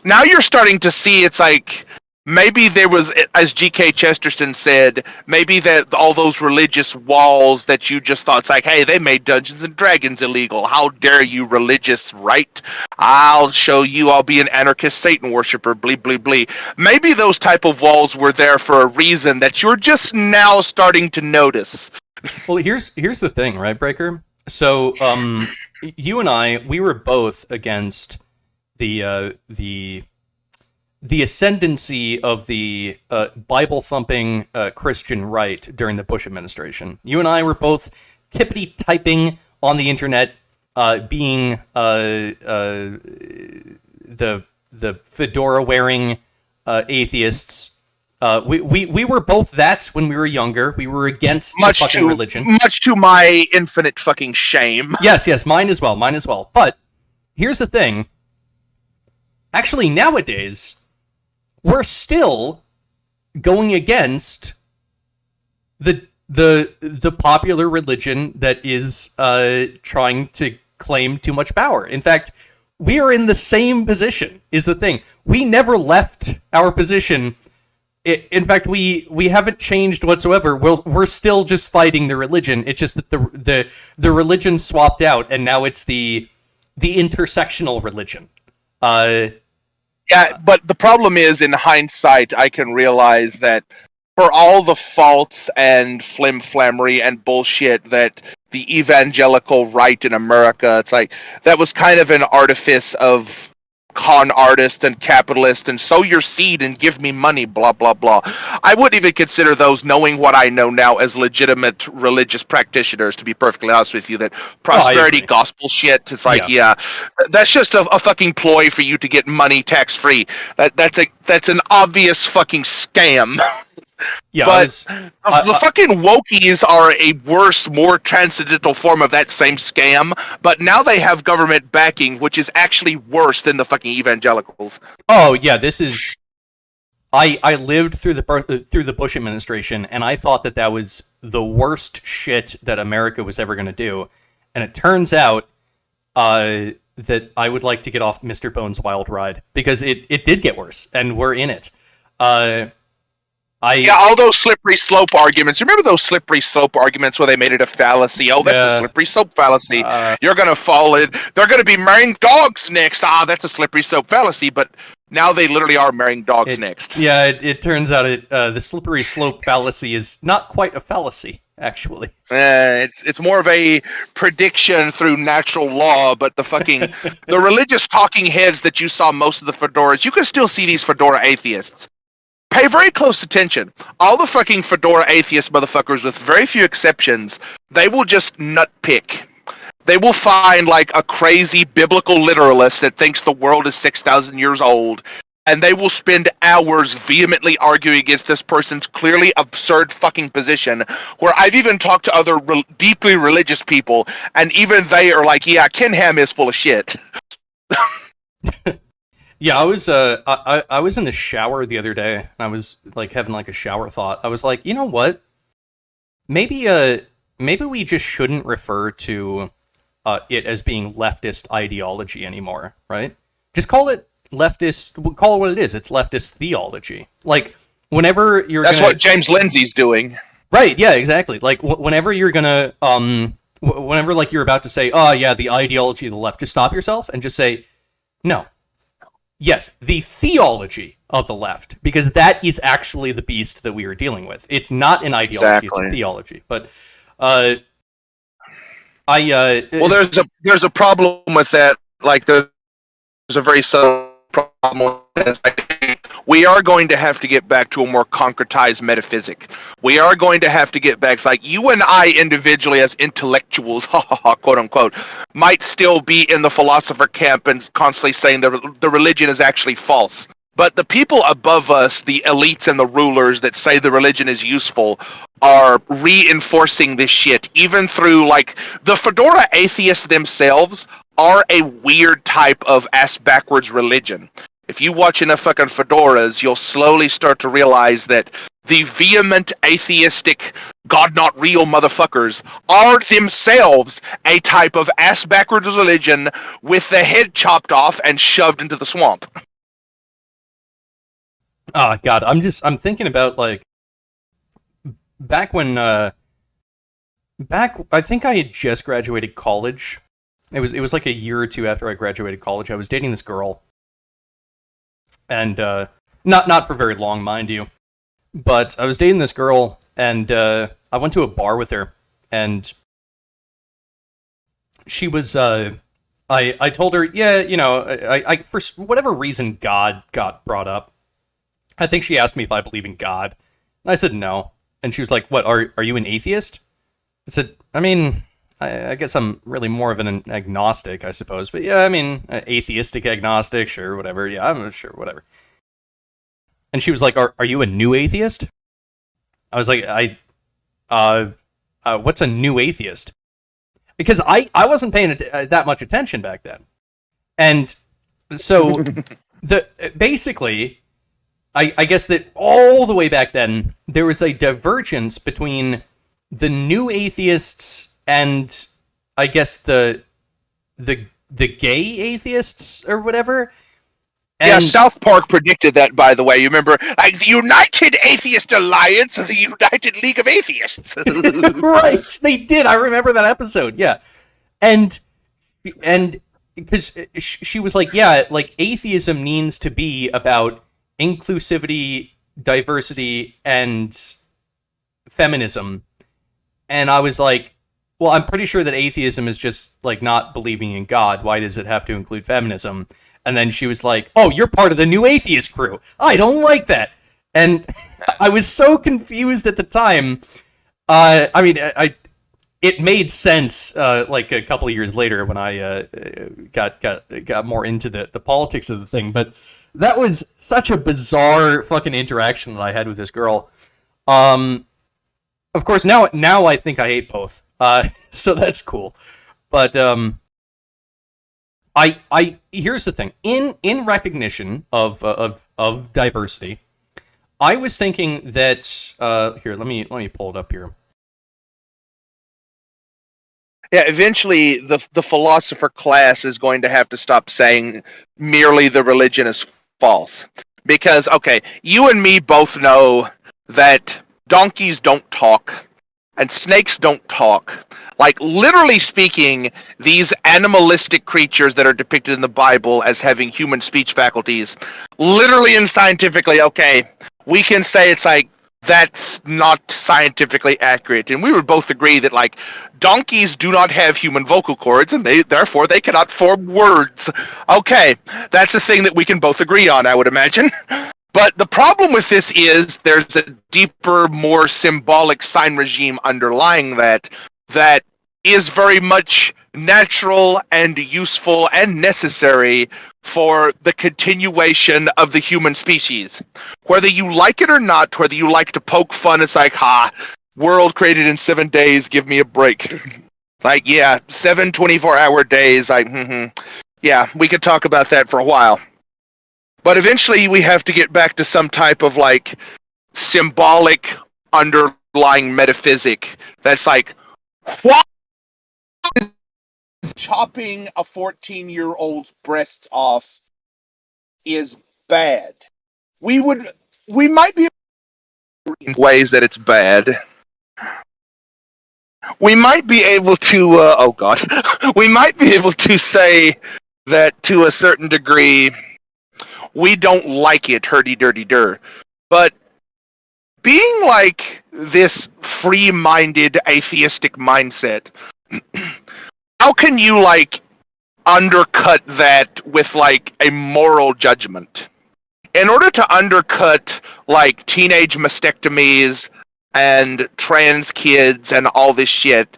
Speaker 2: now you're starting to see, it's like, maybe there was, as G.K. Chesterton said, maybe that all those religious walls that you just thought, it's like, hey, they made Dungeons and Dragons illegal. How dare you, religious right? I'll show you, I'll be an anarchist Satan worshiper, blee, blee, blee. Maybe those type of walls were there for a reason that you're just now starting to notice.
Speaker 1: Well, here's the thing, right, Breaker? So, you and I, we were both against the ascendancy of the Bible-thumping Christian right during the Bush administration. You and I were both tippity-typing on the internet, being the fedora-wearing atheists. We were both that when we were younger. We were against the fucking religion.
Speaker 2: Much to my infinite fucking shame.
Speaker 1: Yes, mine as well. But here's the thing. Actually, nowadays, we're still going against the popular religion that is trying to claim too much power. In fact, we are in the same position, is the thing. We never left our position. In fact, we haven't changed whatsoever. We're still just fighting the religion. It's just that the religion swapped out, and now it's the intersectional religion.
Speaker 2: Yeah, but the problem is, in hindsight, I can realize that for all the faults and flim-flammery and bullshit that the evangelical right in America, it's like, that was kind of an artifice of con artist and capitalist and sow your seed and give me money, blah, blah, blah. I wouldn't even consider those, knowing what I know now, as legitimate religious practitioners, to be perfectly honest with you. That prosperity gospel shit, it's like, yeah that's just a fucking ploy for you to get money tax-free. That's an obvious fucking scam.
Speaker 1: Yeah,
Speaker 2: but the fucking wokies are a worse, more transcendental form of that same scam, but now they have government backing, which is actually worse than the fucking evangelicals.
Speaker 1: Oh, yeah, this is... I lived through the Bush administration, and I thought that was the worst shit that America was ever going to do. And it turns out that I would like to get off Mr. Bones' wild ride, because it did get worse, and we're in it.
Speaker 2: All those slippery slope arguments. Remember those slippery slope arguments where they made it a fallacy? Oh, that's a slippery slope fallacy. You're going to fall in. They're going to be marrying dogs next. That's a slippery slope fallacy. But now they literally are marrying dogs next.
Speaker 1: Yeah, it turns out the slippery slope fallacy is not quite a fallacy, actually.
Speaker 2: It's more of a prediction through natural law, but the religious talking heads that you saw most of the fedoras, you can still see these fedora atheists. Pay very close attention. All the fucking fedora atheist motherfuckers, with very few exceptions, they will just nutpick. They will find like a crazy biblical literalist that thinks the world is 6,000 years old, and they will spend hours vehemently arguing against this person's clearly absurd fucking position, where I've even talked to other deeply religious people, and even they are like, yeah, Ken Ham is full of shit.
Speaker 1: Yeah, I was in the shower the other day, and I was like having like a shower thought. I was like, you know what? Maybe maybe we just shouldn't refer to it as being leftist ideology anymore, right? Just call it leftist. Call it what it is. It's leftist theology. Like whenever you're
Speaker 2: That's
Speaker 1: gonna
Speaker 2: what James Lindsay's doing.
Speaker 1: right, yeah, exactly. Like whenever you're gonna whenever like you're about to say, oh yeah, the ideology of the left, just stop yourself and just say, no, yes, the theology of the left, because that is actually the beast that we are dealing with. It's not an ideology; it's a theology. But
Speaker 2: well, there's a problem with that. Like there's a very subtle problem with this. We are going to have to get back to a more concretized metaphysic. We are going to have to get back. It's like you and I individually as intellectuals, quote unquote, might still be in the philosopher camp and constantly saying that the religion is actually false. But the people above us, the elites and the rulers that say the religion is useful, are reinforcing this shit, even through, like, the Fedora atheists themselves are a weird type of ass-backwards religion. If you watch enough fucking fedoras, you'll slowly start to realize that the vehement, atheistic, God-not-real motherfuckers are themselves a type of ass-backwards religion with the head chopped off and shoved into the swamp.
Speaker 1: oh god, I'm thinking about like back when I think I had just graduated college. It was like a year or two after I graduated college. I was dating this girl. And not for very long, mind you. But I was dating this girl, and I went to a bar with her, and she was. I told her, yeah, you know, I for whatever reason God got brought up. I think she asked me if I believe in God, and I said no, and she was like, "What? Are you an atheist?" I said, I mean, I guess I'm really more of an agnostic, I suppose. But yeah, I mean, atheistic agnostic, sure, whatever. Yeah, I'm sure, whatever. And she was like, "Are you a new atheist?" I was like, what's a new atheist?" Because I wasn't paying that much attention back then. And so, basically, I guess that all the way back then, there was a divergence between the new atheists and I guess the gay atheists or whatever. And
Speaker 2: yeah, South Park predicted that, by the way. You remember, like, the United Atheist Alliance or the United League of Atheists.
Speaker 1: right, they did. I remember that episode. Yeah, and because she was like, yeah, like atheism needs to be about inclusivity, diversity, and feminism. And I was like, well, I'm pretty sure that atheism is just like not believing in God. Why does it have to include feminism? And then she was like, oh, you're part of the new atheist crew. I don't like that. And I was so confused at the time. I mean, it made sense like a couple of years later when I got more into the politics of the thing. But that was such a bizarre fucking interaction that I had with this girl. Of course, now I think I hate both. So that's cool. But I here's the thing. In recognition of diversity, I was thinking that here, let me pull it up here.
Speaker 2: Yeah, eventually the philosopher class is going to have to stop saying merely the religion is false. Because, okay, you and me both know that donkeys don't talk and snakes don't talk. Like, literally speaking, these animalistic creatures that are depicted in the Bible as having human speech faculties, literally and scientifically, okay, we can say it's like, that's not scientifically accurate. And we would both agree that, like, donkeys do not have human vocal cords, and therefore they cannot form words. Okay, that's a thing that we can both agree on, I would imagine. But the problem with this is there's a deeper, more symbolic sign regime underlying that is very much natural and useful and necessary for the continuation of the human species. Whether you like it or not, whether you like to poke fun, it's like, world created in 7 days, give me a break. Like, yeah, 7 24-hour days, like, yeah, we could talk about that for a while. But eventually we have to get back to some type of like symbolic underlying metaphysic that's like, why is chopping a 14-year-old's breasts off is bad? We might be in ways that it's bad. We might be able to we might be able to say that to a certain degree we don't like it, hurdy-durdy-dur. But being like this free-minded atheistic mindset, how can you like undercut that with like a moral judgment? In order to undercut like teenage mastectomies and trans kids and all this shit,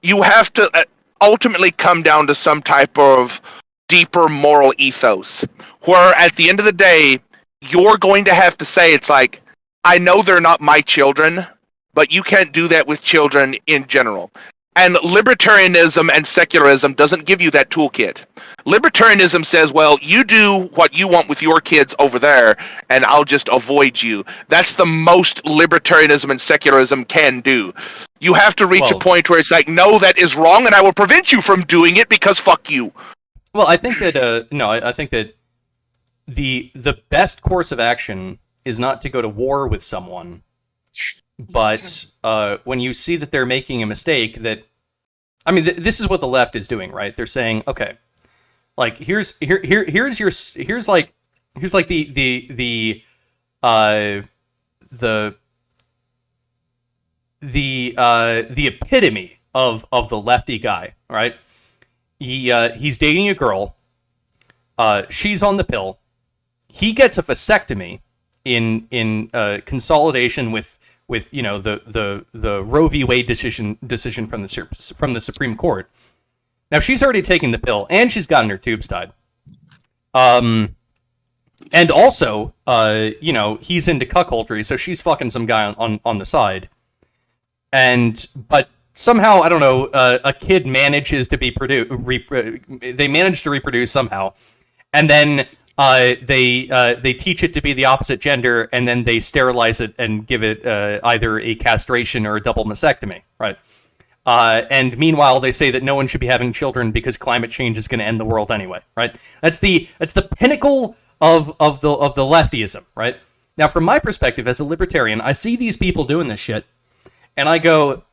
Speaker 2: you have to ultimately come down to some type of deeper moral ethos, where at the end of the day, you're going to have to say, it's like, I know they're not my children, but you can't do that with children in general. And libertarianism and secularism doesn't give you that toolkit. Libertarianism says, well, you do what you want with your kids over there, and I'll just avoid you. That's the most libertarianism and secularism can do. You have to reach a point where it's like, no, that is wrong, and I will prevent you from doing it because fuck you.
Speaker 1: Well, I think that I think that the best course of action is not to go to war with someone, but when you see that they're making a mistake, that I mean, this is what the left is doing, right? They're saying, okay, like here's like the epitome of the lefty guy, right? He's dating a girl. She's on the pill. He gets a vasectomy in consolidation with you know the Roe v. Wade decision from the Supreme Court. Now she's already taken the pill and she's gotten her tubes tied. And also, you know, he's into cuckoldry, so she's fucking some guy on the side. But somehow, I don't know, a kid manages to be they manage to reproduce somehow, and then they teach it to be the opposite gender, and then they sterilize it and give it either a castration or a double mastectomy, right? And meanwhile, they say that no one should be having children because climate change is going to end the world anyway, right? That's the pinnacle of the leftyism, right? Now, from my perspective as a libertarian, I see these people doing this shit, and I go,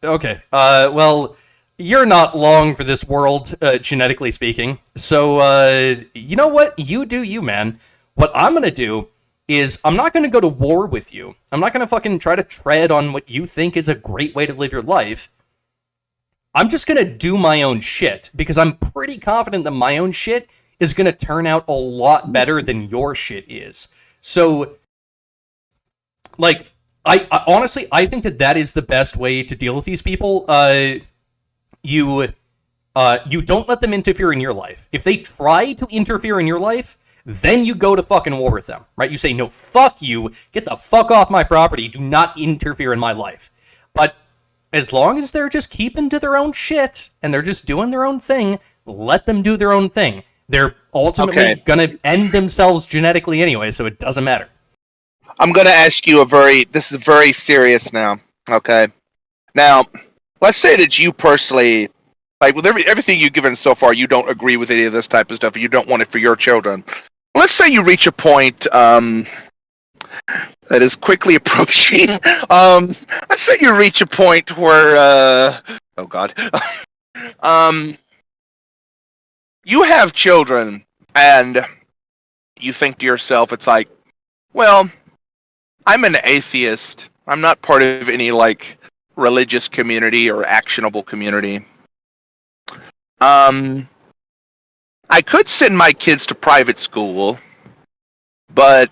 Speaker 1: okay, well, you're not long for this world, genetically speaking. So, you know what? You do you, man. What I'm going to do is I'm not going to go to war with you. I'm not going to fucking try to tread on what you think is a great way to live your life. I'm just going to do my own shit, because I'm pretty confident that my own shit is going to turn out a lot better than your shit is. So, like, I honestly, I think that is the best way to deal with these people. You don't let them interfere in your life. If they try to interfere in your life, then you go to fucking war with them, right? You say, no, fuck you, get the fuck off my property, do not interfere in my life. But as long as they're just keeping to their own shit, and they're just doing their own thing, let them do their own thing. They're ultimately gonna end themselves genetically anyway, so it doesn't matter.
Speaker 2: I'm gonna ask you this is very serious now, okay? Now, let's say that you personally, like with everything you've given so far, you don't agree with any of this type of stuff, and you don't want it for your children. Let's say you reach a point that is quickly approaching. Let's say you reach a point where, oh God, you have children, and you think to yourself, it's like, well, I'm an atheist. I'm not part of any like religious community or actionable community. I could send my kids to private school, but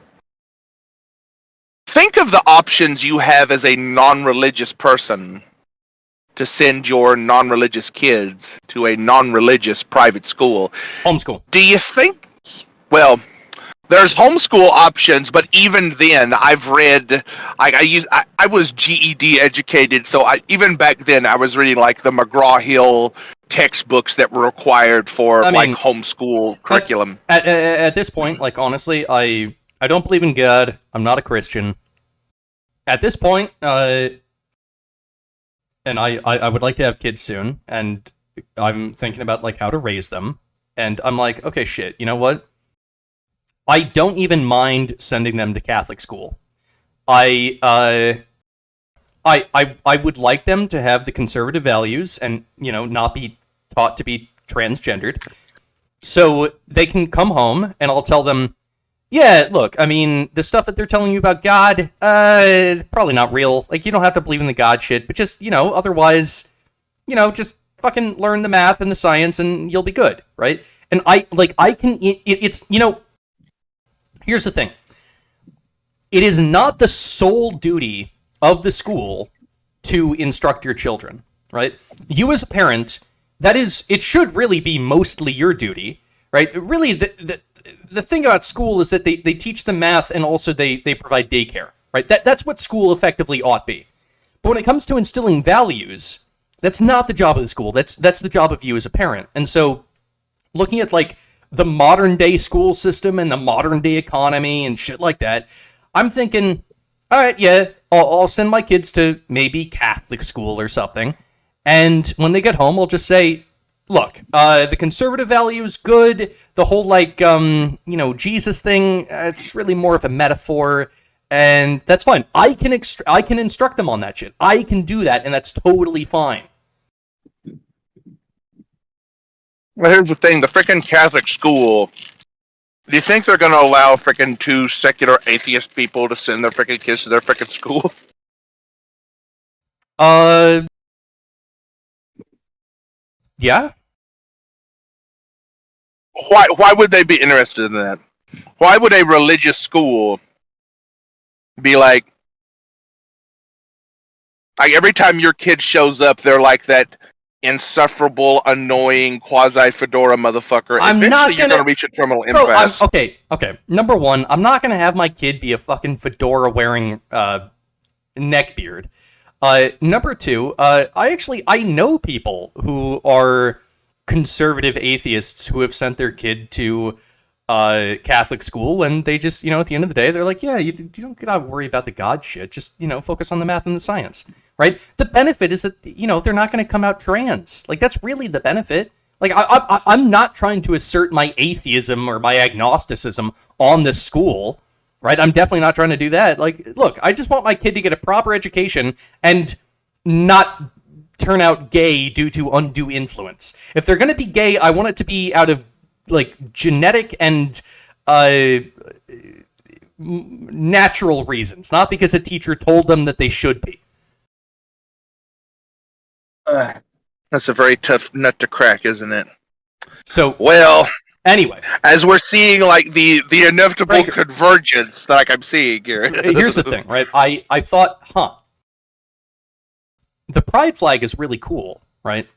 Speaker 2: think of the options you have as a non-religious person to send your non-religious kids to a non-religious private school.
Speaker 1: Homeschool.
Speaker 2: Do you think, well, there's homeschool options, but even then, I've read, I was GED educated, so even back then I was reading like the McGraw-Hill textbooks that were required for
Speaker 1: I
Speaker 2: like
Speaker 1: mean,
Speaker 2: homeschool curriculum.
Speaker 1: At this point, like honestly, I don't believe in God. I'm not a Christian. At this point, and I would like to have kids soon, and I'm thinking about like how to raise them, and I'm like, okay, shit, you know what? I don't even mind sending them to Catholic school. I would like them to have the conservative values and, you know, not be taught to be transgendered. So they can come home and I'll tell them, yeah, look, I mean, the stuff that they're telling you about God, probably not real. Like, you don't have to believe in the God shit, but just, you know, otherwise, you know, just fucking learn the math and the science and you'll be good, right? And it's, you know, here's the thing. It is not the sole duty of the school to instruct your children, right? You as a parent, it should really be mostly your duty, right? Really, the thing about school is that they teach them math and also they provide daycare, right? That's what school effectively ought be. But when it comes to instilling values, that's not the job of the school. That's the job of you as a parent. And so looking at like the modern day school system and the modern day economy and shit like that, I'm thinking, all right, yeah, I'll send my kids to maybe Catholic school or something. And when they get home, I'll just say, look, the conservative value is good. The whole, like, you know, Jesus thing, it's really more of a metaphor. And that's fine. I can instruct them on that shit. I can do that, and that's totally fine.
Speaker 2: Well, here's the thing. The freaking Catholic school, do you think they're going to allow freaking two secular atheist people to send their freaking kids to their freaking school?
Speaker 1: Yeah.
Speaker 2: Why would they be interested in that? Why would a religious school be like every time your kid shows up, they're like that insufferable, annoying, quasi-fedora motherfucker. Eventually, you're going to reach a terminal impasse.
Speaker 1: Okay. Number one, I'm not going to have my kid be a fucking fedora-wearing neckbeard. Number two, I know people who are conservative atheists who have sent their kid to Catholic school, and they just, you know, at the end of the day, they're like, yeah, you don't gotta worry about the God shit. Just, you know, focus on the math and the science, right? The benefit is that, you know, they're not going to come out trans. Like, that's really the benefit. Like, I'm not trying to assert my atheism or my agnosticism on this school, right? I'm definitely not trying to do that. Like, look, I just want my kid to get a proper education and not turn out gay due to undue influence. If they're going to be gay, I want it to be out of, like, genetic and natural reasons, not because a teacher told them that they should be.
Speaker 2: That's a very tough nut to crack, isn't it?
Speaker 1: So,
Speaker 2: well,
Speaker 1: anyway,
Speaker 2: as we're seeing, like, the inevitable convergence that, like, I'm seeing here.
Speaker 1: Here's the thing, right? I thought, the pride flag is really cool, right?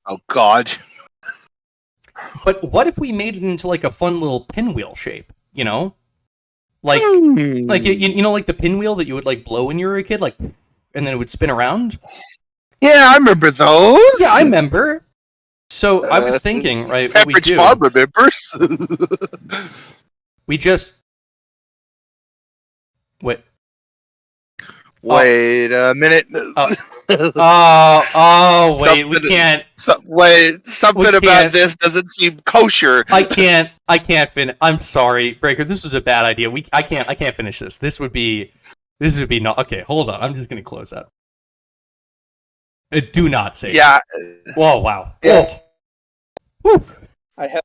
Speaker 2: Oh, God.
Speaker 1: But what if we made it into, like, a fun little pinwheel shape, you know? Like, you know, like the pinwheel that you would, like, blow when you were a kid, like, and then it would spin around?
Speaker 2: Yeah, I remember those.
Speaker 1: Yeah, I remember. So I was thinking, right?
Speaker 2: Average Farm remembers.
Speaker 1: We just wait.
Speaker 2: Wait a minute.
Speaker 1: Wait, we can't.
Speaker 2: Something about this doesn't seem kosher.
Speaker 1: I can't finish. I'm sorry, Breaker. This was a bad idea. I can't finish this. This would be not okay. Hold on. I'm just gonna close that. Do not say.
Speaker 2: Yeah.
Speaker 1: That. Whoa! Wow.
Speaker 2: Yeah.
Speaker 1: Woo.
Speaker 2: I have.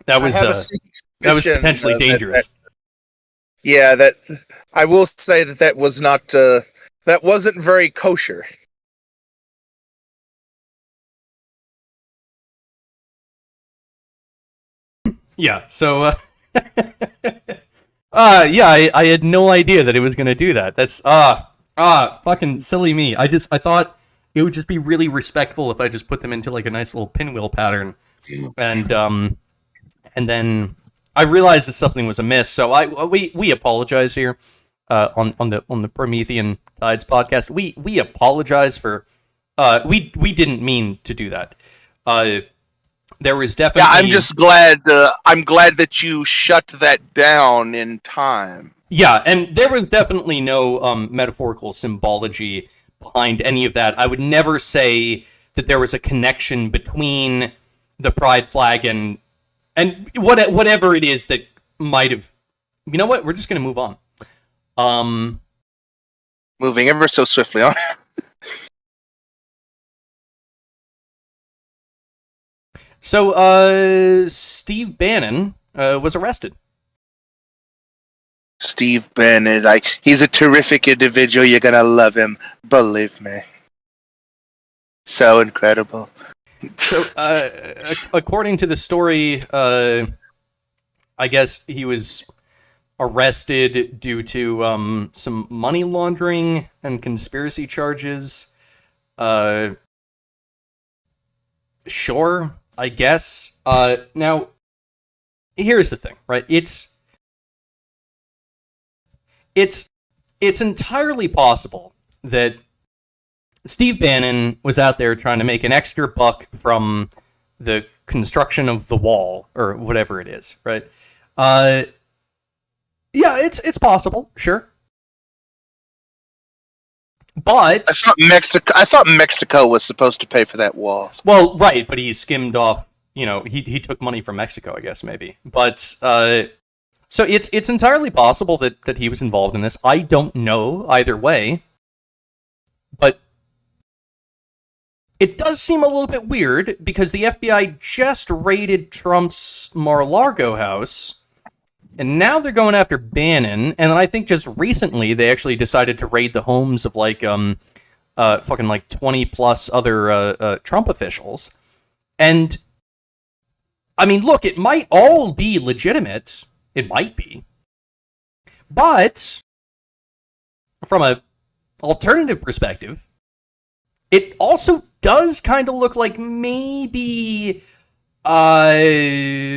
Speaker 1: That was potentially dangerous.
Speaker 2: That I will say that was not. That wasn't very kosher.
Speaker 1: Yeah. So. I had no idea that it was gonna do that. That's fucking silly me. I thought it would just be really respectful if I just put them into like a nice little pinwheel pattern, and then I realized that something was amiss. So we apologize here, on the Promethean Tides podcast. We apologize for We didn't mean to do that. There was
Speaker 2: Yeah,
Speaker 1: definitely.
Speaker 2: I'm just glad. I'm glad that you shut that down in time.
Speaker 1: Yeah, and there was definitely no metaphorical symbology behind any of that. I would never say that there was a connection between the pride flag and whatever it is that might have. You know what? We're just gonna move on.
Speaker 2: Moving ever so swiftly on.
Speaker 1: So, Steve Bannon was arrested.
Speaker 2: Steve Bannon, like, he's a terrific individual. You're gonna love him, believe me. So incredible.
Speaker 1: So, according to the story, I guess he was arrested due to some money laundering and conspiracy charges. Sure, I guess. Now, here's the thing, right? It's entirely possible that Steve Bannon was out there trying to make an extra buck from the construction of the wall or whatever it is, right? Yeah, it's possible, sure. But
Speaker 2: I thought Mexico was supposed to pay for that wall.
Speaker 1: well, right, but he skimmed off. You know, he took money from Mexico, I guess maybe. But so it's entirely possible that he was involved in this. I don't know either way, but it does seem a little bit weird because the FBI just raided Trump's Mar-a-Lago house, and now they're going after Bannon. And I think just recently they actually decided to raid the homes of fucking like 20 plus other Trump officials. And I mean, look, it might all be legitimate. It might be. But from an alternative perspective, it also does kind of look like maybe the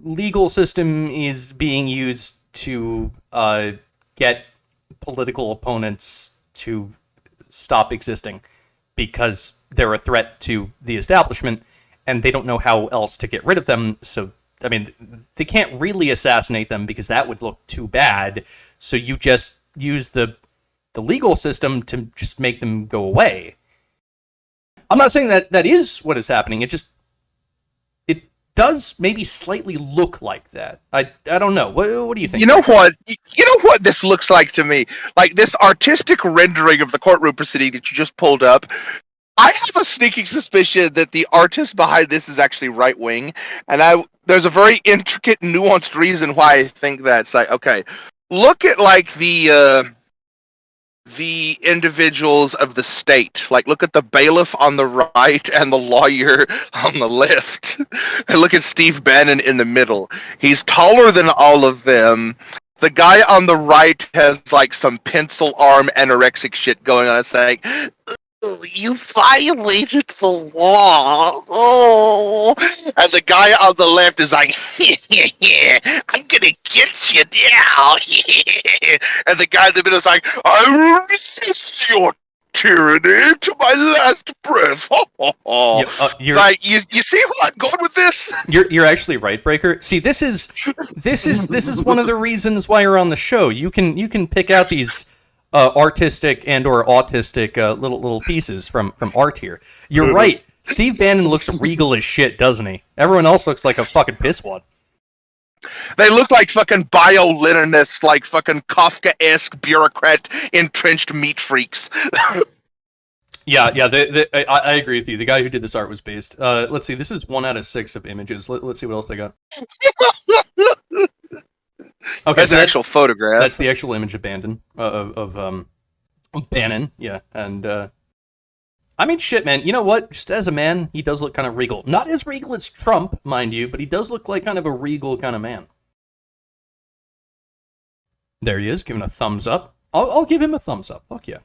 Speaker 1: legal system is being used to get political opponents to stop existing because they're a threat to the establishment and they don't know how else to get rid of them. So, I mean, they can't really assassinate them because that would look too bad. So you just use the legal system to just make them go away. I'm not saying that is what is happening. It does maybe slightly look like that. I don't know. What do you think?
Speaker 2: You know what? You know what this looks like to me? Like this artistic rendering of the courtroom proceeding that you just pulled up. I have a sneaking suspicion that the artist behind this is actually right wing, and there's a very intricate, nuanced reason why I think that. It's like, okay, look at like the individuals of the state. Like, look at the bailiff on the right and the lawyer on the left. And look at Steve Bannon in the middle. He's taller than all of them. The guy on the right has, like, some pencil arm anorexic shit going on. It's like, you violated the law. Oh. And the guy on the left is like, I'm gonna get you now. And the guy in the middle is like, I will resist your tyranny to my last breath. It's like, you see where I'm going with this?
Speaker 1: You're actually right, Breaker. See, this is one of the reasons why you're on the show. You can pick out these artistic and or autistic little pieces from art here. You're right. Steve Bannon looks regal as shit, doesn't he? Everyone else looks like a fucking pisswad.
Speaker 2: They look like fucking bio-Leninists, like fucking Kafka-esque bureaucrat entrenched meat freaks.
Speaker 1: Yeah. I agree with you. The guy who did this art was based. Let's see. This is 1 out of 6 of images. Let's see what else they got. Okay,
Speaker 2: that's an actual photograph.
Speaker 1: That's the actual image of Bannon. Bannon, yeah. And, I mean, shit, man. You know what? Just as a man, he does look kind of regal. Not as regal as Trump, mind you, but he does look like kind of a regal kind of man. There he is, giving a thumbs up. I'll give him a thumbs up. Fuck yeah.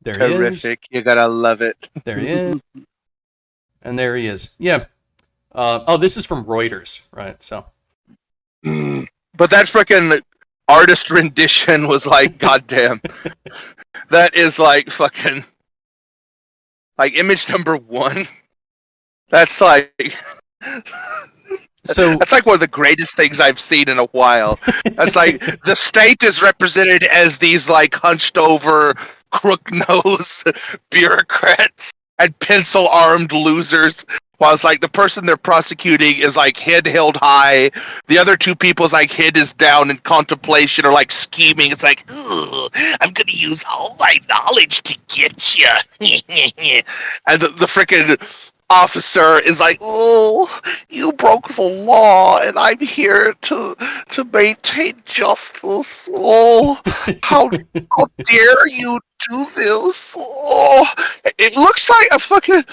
Speaker 1: There he is.
Speaker 2: Terrific. You gotta love it.
Speaker 1: There he is. And there he is. Yeah. This is from Reuters, right? So.
Speaker 2: But that freaking artist rendition was like, goddamn, that is like fucking like image number one. That's like.
Speaker 1: So
Speaker 2: That's like one of the greatest things I've seen in a while. That's like the state is represented as these like hunched over, crook nose bureaucrats and pencil armed losers. While it's like the person they're prosecuting is like head held high. The other two people's like head is down in contemplation or like scheming. It's like, ooh, I'm gonna use all my knowledge to get you. And the freaking officer is like, oh, you broke the law and I'm here to maintain justice. Oh, how dare you do this? Oh, it looks like a fucking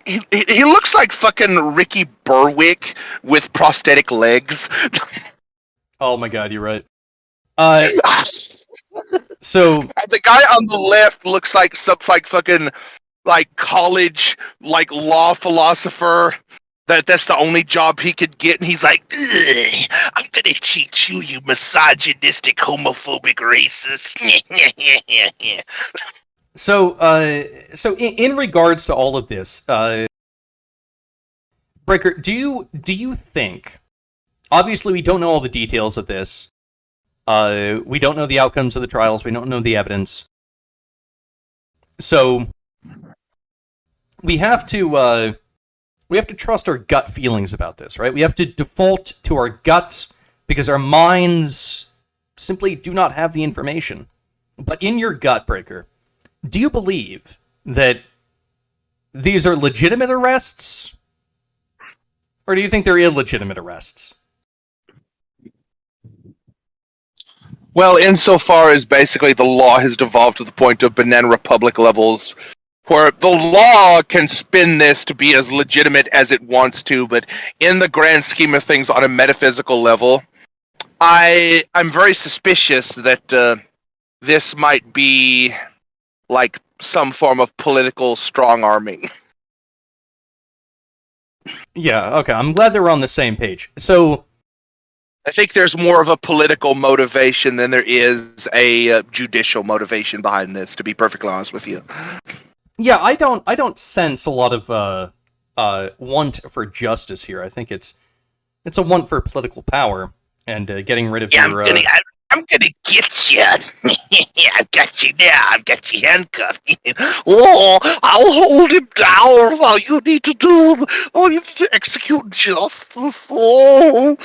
Speaker 2: he looks like fucking Ricky Berwick with prosthetic legs.
Speaker 1: oh my god, you're right. So
Speaker 2: The guy on the left looks like some like fucking like college like law philosopher that's the only job he could get, and he's like, I'm gonna teach you, you misogynistic homophobic racist.
Speaker 1: So in regards to all of this, Breaker, do you think, obviously we don't know all the details of this, we don't know the outcomes of the trials, we don't know the evidence, so we have to trust our gut feelings about this, right? We have to default to our guts because our minds simply do not have the information. But in your gut, Breaker, do you believe that these are legitimate arrests? Or do you think they're illegitimate arrests?
Speaker 2: Well, insofar as basically the law has devolved to the point of Banana Republic levels, where the law can spin this to be as legitimate as it wants to, but in the grand scheme of things on a metaphysical level, I'm very suspicious that this might be like some form of political strong-arming.
Speaker 1: Yeah, okay, I'm glad that we're on the same page. So
Speaker 2: I think there's more of a political motivation than there is a judicial motivation behind this, to be perfectly honest with you.
Speaker 1: yeah, I don't sense a lot of want for justice here. I think it's a want for political power and getting rid of your.
Speaker 2: I'm gonna get you. I've got you now. I've got you handcuffed. Oh, I'll hold him down while you need to execute justice. Oh.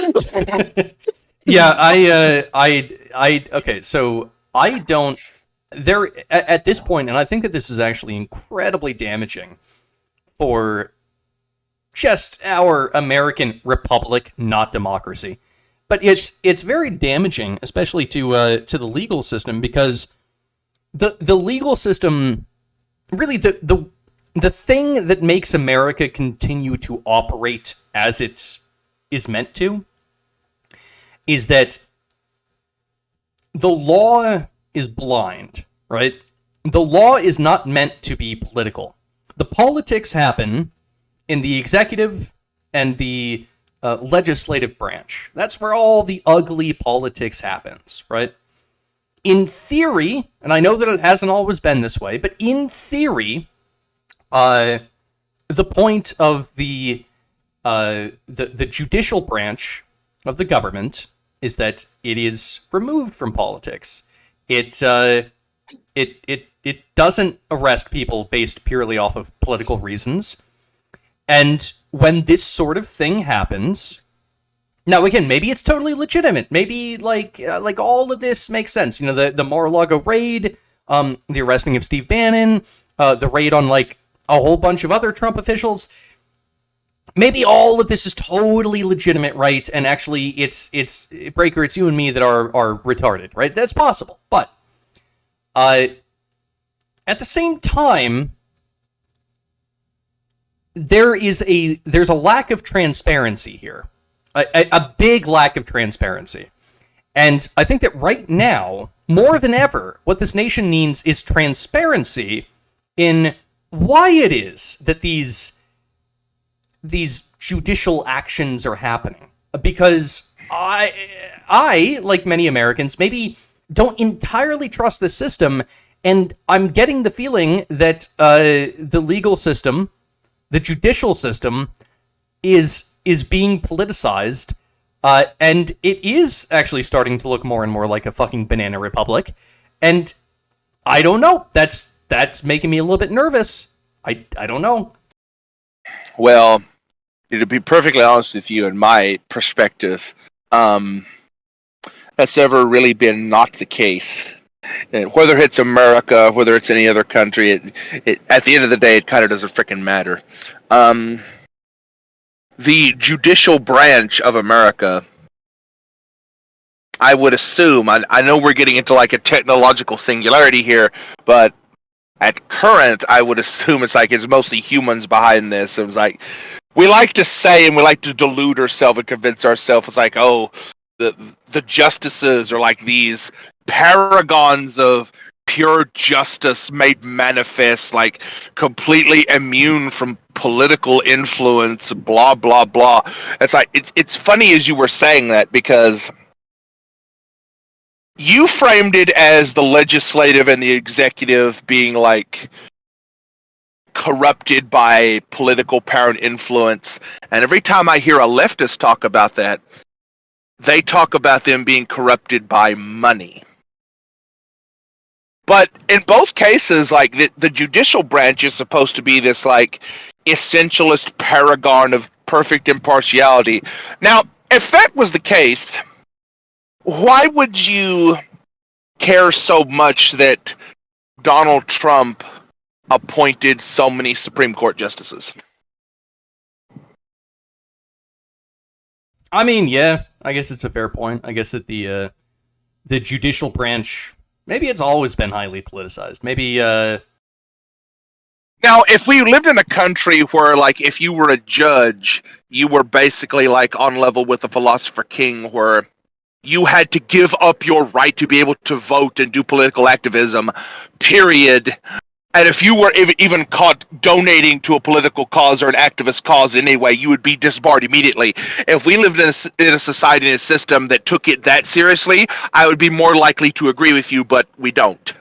Speaker 1: Yeah, okay, so I don't. There at this point, and I think that this is actually incredibly damaging for just our American republic, not democracy. But it's very damaging, especially to the legal system, because the legal system, really the thing that makes America continue to operate as it is meant to, is that the law is blind, right? The law is not meant to be political. The politics happen in the executive and the legislative branch. That's where all the ugly politics happens, right? In theory, and I know that it hasn't always been this way, but in theory, the point of the judicial branch of the government is that it is removed from politics. It doesn't arrest people based purely off of political reasons. And when this sort of thing happens, now again, maybe it's totally legitimate. Maybe like all of this makes sense. You know, the Mar-a-Lago raid, the arresting of Steve Bannon, the raid on like a whole bunch of other Trump officials. Maybe all of this is totally legitimate, right? And actually, it's Breaker, it's you and me that are retarded, right? That's possible, but at the same time, there's a lack of transparency here, a big lack of transparency, and I think that right now, more than ever, what this nation needs is transparency in why it is that these judicial actions are happening. Because I, like many Americans, maybe don't entirely trust the system, and I'm getting the feeling that the legal system, the judicial system, is being politicized, and it is actually starting to look more and more like a fucking banana republic, and I don't know. That's making me a little bit nervous. I don't know.
Speaker 2: Well, to be perfectly honest with you, in my perspective, that's never really been not the case. And whether it's America, whether it's any other country, it at the end of the day, it kind of doesn't freaking matter. The judicial branch of America, I would assume, I know we're getting into like a technological singularity here, but at current, I would assume it's mostly humans behind this. It was like, we like to say and we like to delude ourselves and convince ourselves, it's like, oh, the justices are like these paragons of pure justice made manifest, like completely immune from political influence, blah, blah, blah. It's like, it's funny as you were saying that, because you framed it as the legislative and the executive being like corrupted by political power and influence. And every time I hear a leftist talk about that, they talk about them being corrupted by money. But in both cases, like the judicial branch is supposed to be this like essentialist paragon of perfect impartiality. Now, if that was the case, why would you care so much that Donald Trump appointed so many Supreme Court justices?
Speaker 1: I mean, yeah, I guess it's a fair point. I guess that the judicial branch, maybe it's always been highly politicized. Maybe
Speaker 2: Now, if we lived in a country where, like, if you were a judge, you were basically like on level with the philosopher king, where you had to give up your right to be able to vote and do political activism, period. And if you were even caught donating to a political cause or an activist cause in any way, you would be disbarred immediately. If we lived in a society and a system that took it that seriously, I would be more likely to agree with you, but we don't.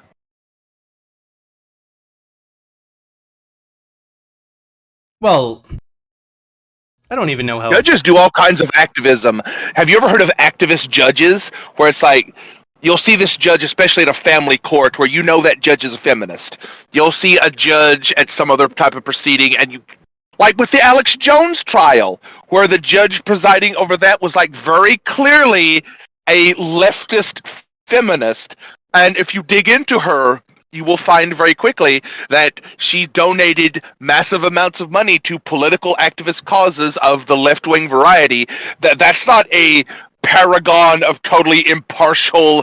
Speaker 1: well, I don't even know how.
Speaker 2: Judges do all kinds of activism. Have you ever heard of activist judges, where it's like, you'll see this judge, especially at a family court, where you know that judge is a feminist. You'll see a judge at some other type of proceeding, and you, like with the Alex Jones trial, where the judge presiding over that was like very clearly a leftist feminist. And if you dig into her, you will find very quickly that she donated massive amounts of money to political activist causes of the left-wing variety. That's not a paragon of totally impartial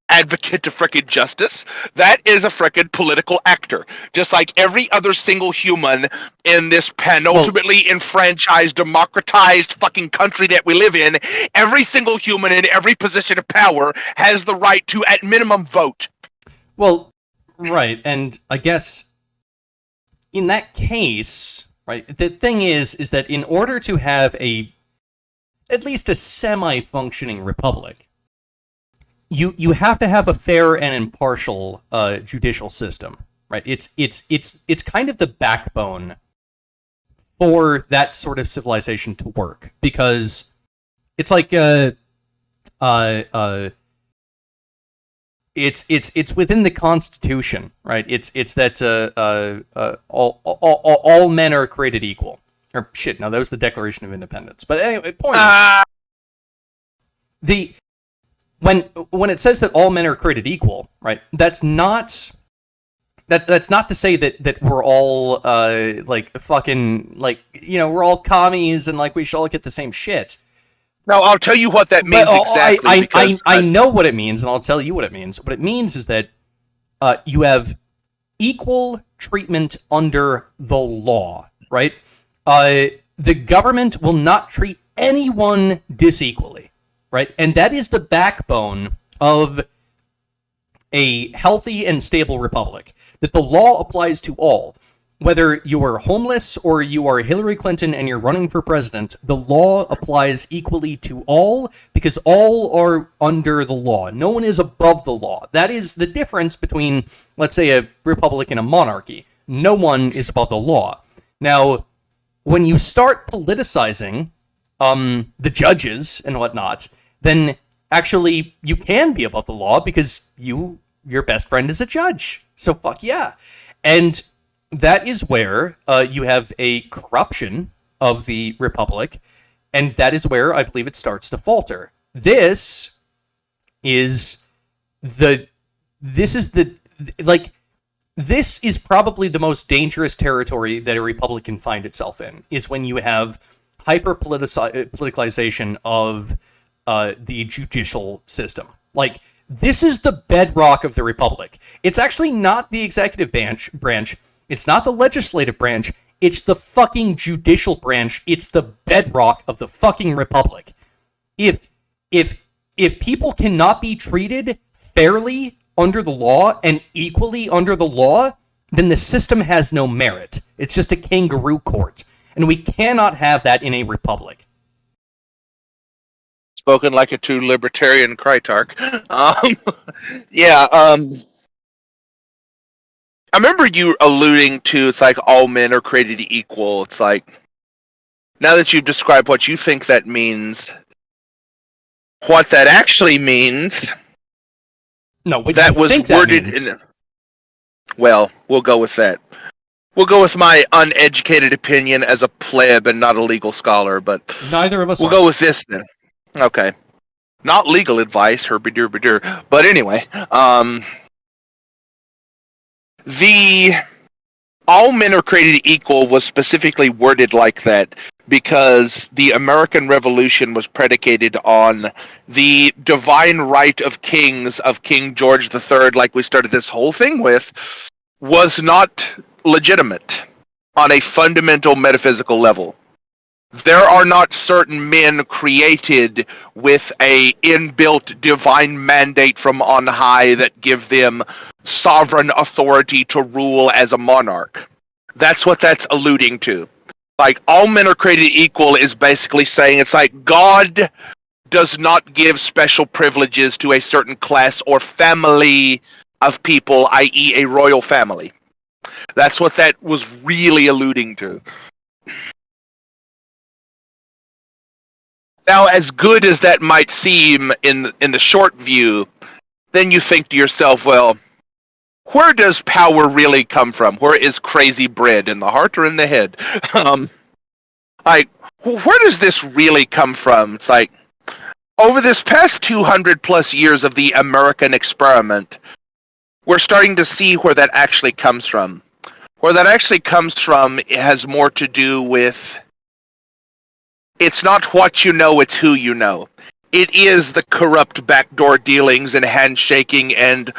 Speaker 2: advocate of frickin' justice. That is a frickin' political actor. Just like every other single human in this penultimately enfranchised, democratized fucking country that we live in, every single human in every position of power has the right to, at minimum, vote.
Speaker 1: Well, right, and I guess in that case, right, the thing is that in order to have at least a semi-functioning republic, you have to have a fair and impartial judicial system, right? It's kind of the backbone for that sort of civilization to work, because it's like it's within the Constitution, right? It's that all men are created equal. Or shit, no, that was the Declaration of Independence. But anyway, point is, when it says that all men are created equal, right? That's not to say that we're all like fucking, like, you know, we're all commies and like we should all get the same shit.
Speaker 2: Now, I'll tell you what that means exactly.
Speaker 1: I know what it means, and I'll tell you what it means. What it means is that you have equal treatment under the law, right? The government will not treat anyone disequally, right? And that is the backbone of a healthy and stable republic, that the law applies to all. whether you are homeless or you are Hillary Clinton and you're running for president, the law applies equally to all because all are under the law. No one is above the law. That is the difference between, let's say, a republic and a monarchy. No one is above the law. Now, when you start politicizing the judges and whatnot, then actually you can be above the law because your best friend is a judge. So fuck yeah. And that is where you have a corruption of the republic, and that is where I believe it starts to falter. This is probably the most dangerous territory that a republic can find itself in, is when you have hyper-politicalization of the judicial system. Like, this is the bedrock of the republic. It's actually not the executive branch. It's not the legislative branch. It's the fucking judicial branch. It's the bedrock of the fucking republic. If people cannot be treated fairly under the law and equally under the law, then the system has no merit. It's just a kangaroo court. And we cannot have that in a republic.
Speaker 2: Spoken like a true libertarian Krytarch. I remember you alluding to, it's like all men are created equal. It's like, now that you've described what you think that means, what that actually means,
Speaker 1: no, what
Speaker 2: that was worded in. Well, we'll go with that. We'll go with my uneducated opinion as a pleb and not a legal scholar, but
Speaker 1: neither of us.
Speaker 2: We'll go with this then. Okay, not legal advice, herbidur. But anyway, the all men are created equal was specifically worded like that because the American Revolution was predicated on the divine right of kings of King George III, like we started this whole thing with, was not legitimate on a fundamental metaphysical level. There are not certain men created with a inbuilt divine mandate from on high that give them sovereign authority to rule as a monarch. That's what that's alluding to. Like, all men are created equal is basically saying it's like God does not give special privileges to a certain class or family of people, i.e. a royal family. That's what that was really alluding to. Now, as good as that might seem in the short view, then you think to yourself, well, where does power really come from? Where is crazy bred, in the heart or in the head? Like, where does this really come from? It's like, over this past 200 plus years of the American experiment, we're starting to see where that actually comes from. Where that actually comes from has more to do with, it's not what you know, it's who you know. It is the corrupt backdoor dealings and handshaking and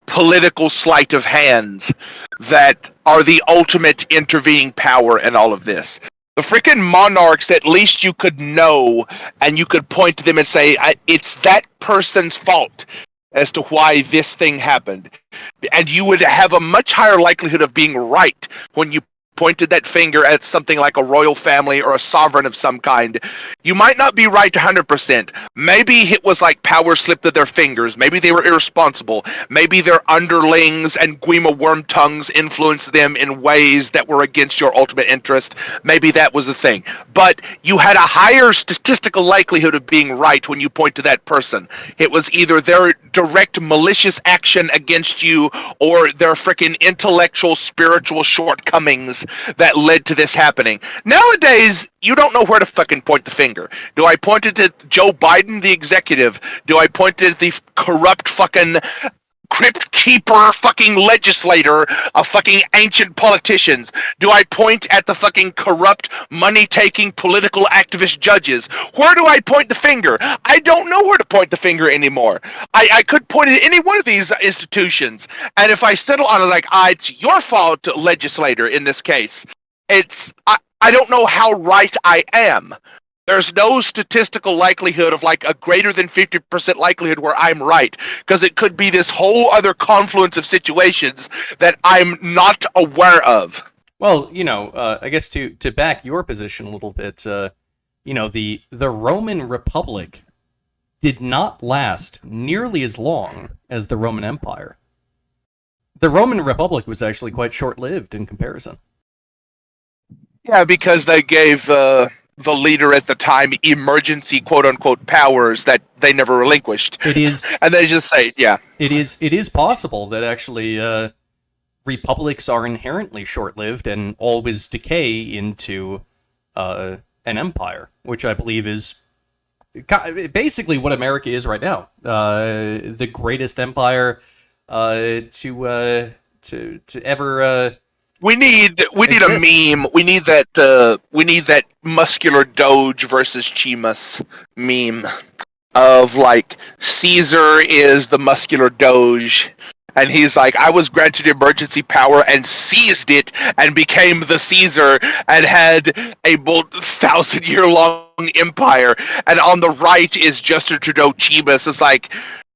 Speaker 2: political sleight of hands that are the ultimate intervening power in all of this. The freaking monarchs, at least you could know, and you could point to them and say, it's that person's fault as to why this thing happened. And you would have a much higher likelihood of being right when you pointed that finger at something like a royal family or a sovereign of some kind. You might not be right 100%. Maybe it was like power slipped through their fingers. Maybe they were irresponsible. Maybe their underlings and Guima worm tongues influenced them in ways that were against your ultimate interest. Maybe that was the thing. But you had a higher statistical likelihood of being right when you point to that person. It was either their direct malicious action against you or their freaking intellectual, spiritual shortcomings that led to this happening. Nowadays, you don't know where to fucking point the finger. Do I point it at Joe Biden, the executive? Do I point it at the corrupt fucking crypt keeper fucking legislator of fucking ancient politicians? Do I point at the fucking corrupt money-taking political activist judges? Where do I point the finger? I don't know where to point the finger anymore. I could point at any one of these institutions, and if I settle on it like, it's your fault, legislator, in this case, I don't know how right I am. There's no statistical likelihood of like a greater than 50% likelihood where I'm right, because it could be this whole other confluence of situations that I'm not aware of.
Speaker 1: Well, I guess to back your position a little bit, the Roman Republic did not last nearly as long as the Roman Empire. The Roman Republic was actually quite short-lived in comparison.
Speaker 2: Yeah, because they gave the leader at the time emergency quote-unquote powers that they never relinquished.
Speaker 1: It is,
Speaker 2: and they just say, yeah.
Speaker 1: It is possible that actually republics are inherently short-lived and always decay into an empire, which I believe is basically what America is right now. The greatest empire to ever.
Speaker 2: We need a meme. We need that muscular Doge versus Chimus meme of like Caesar is the muscular Doge, and he's like, I was granted emergency power and seized it and became the Caesar and had a 1,000-year-long empire. And on the right is Justin Trudeau Chimus. It's like,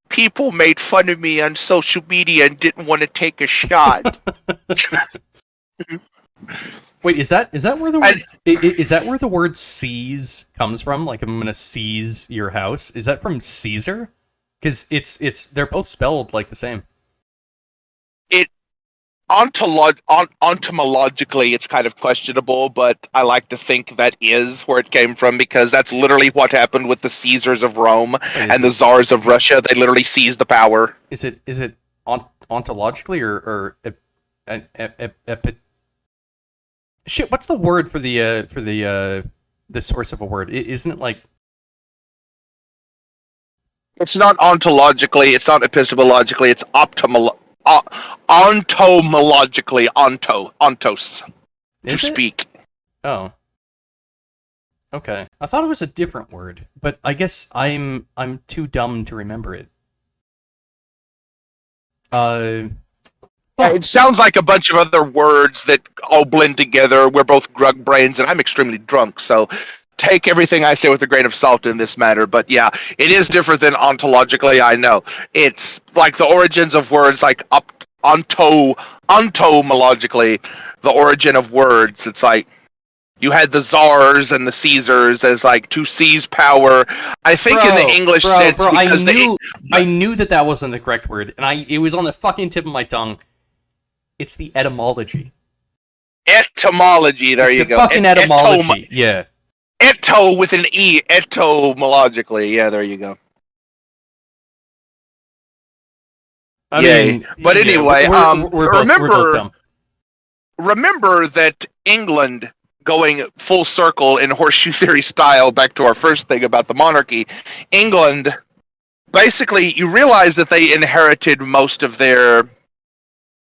Speaker 2: people made fun of me on social media and didn't want to take a shot.
Speaker 1: Wait, is that where the word is that where the word seize comes from? Like, I'm gonna seize your house. Is that from Caesar? Because it's they're both spelled like the same.
Speaker 2: It ontologically, it's kind of questionable, but I like to think that is where it came from, because that's literally what happened with the Caesars of Rome and the Tsars of Russia. They literally seized the power.
Speaker 1: Is it ontologically or shit? What's the word for the source of a word? Isn't it like?
Speaker 2: It's not ontologically. It's not epistemologically. It's ontomologically. Ontos. To speak.
Speaker 1: Oh. Okay. I thought it was a different word, but I guess I'm too dumb to remember it.
Speaker 2: It sounds like a bunch of other words that all blend together. We're both grug brains, and I'm extremely drunk, so take everything I say with a grain of salt in this matter. But yeah, it is different than ontologically, I know. It's like the origins of words, like ontomologically, the origin of words. It's like you had the Tsars and the Caesars as like to seize power. I think in the English sense, because
Speaker 1: I knew that wasn't the correct word, and it was on the fucking tip of my tongue. It's the etymology.
Speaker 2: Etymology, there you go.
Speaker 1: Fucking etymology, yeah.
Speaker 2: Eto with an E, etymologically, yeah, there you go.
Speaker 1: I mean,
Speaker 2: but anyway,
Speaker 1: we're
Speaker 2: remember that England, going full circle in horseshoe theory style, back to our first thing about the monarchy, England, basically, you realize that they inherited most of their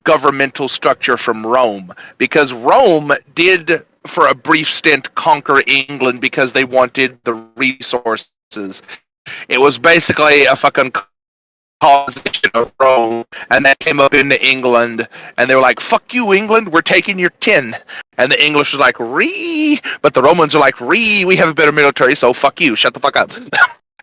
Speaker 2: governmental structure from Rome, because Rome did for a brief stint conquer England because they wanted the resources. It was basically a fucking colonization of Rome, and that came up into England, and they were like, fuck you, England, we're taking your tin. And the English was like, ree, but the Romans are like, ree, we have a better military, so fuck you, shut the fuck up.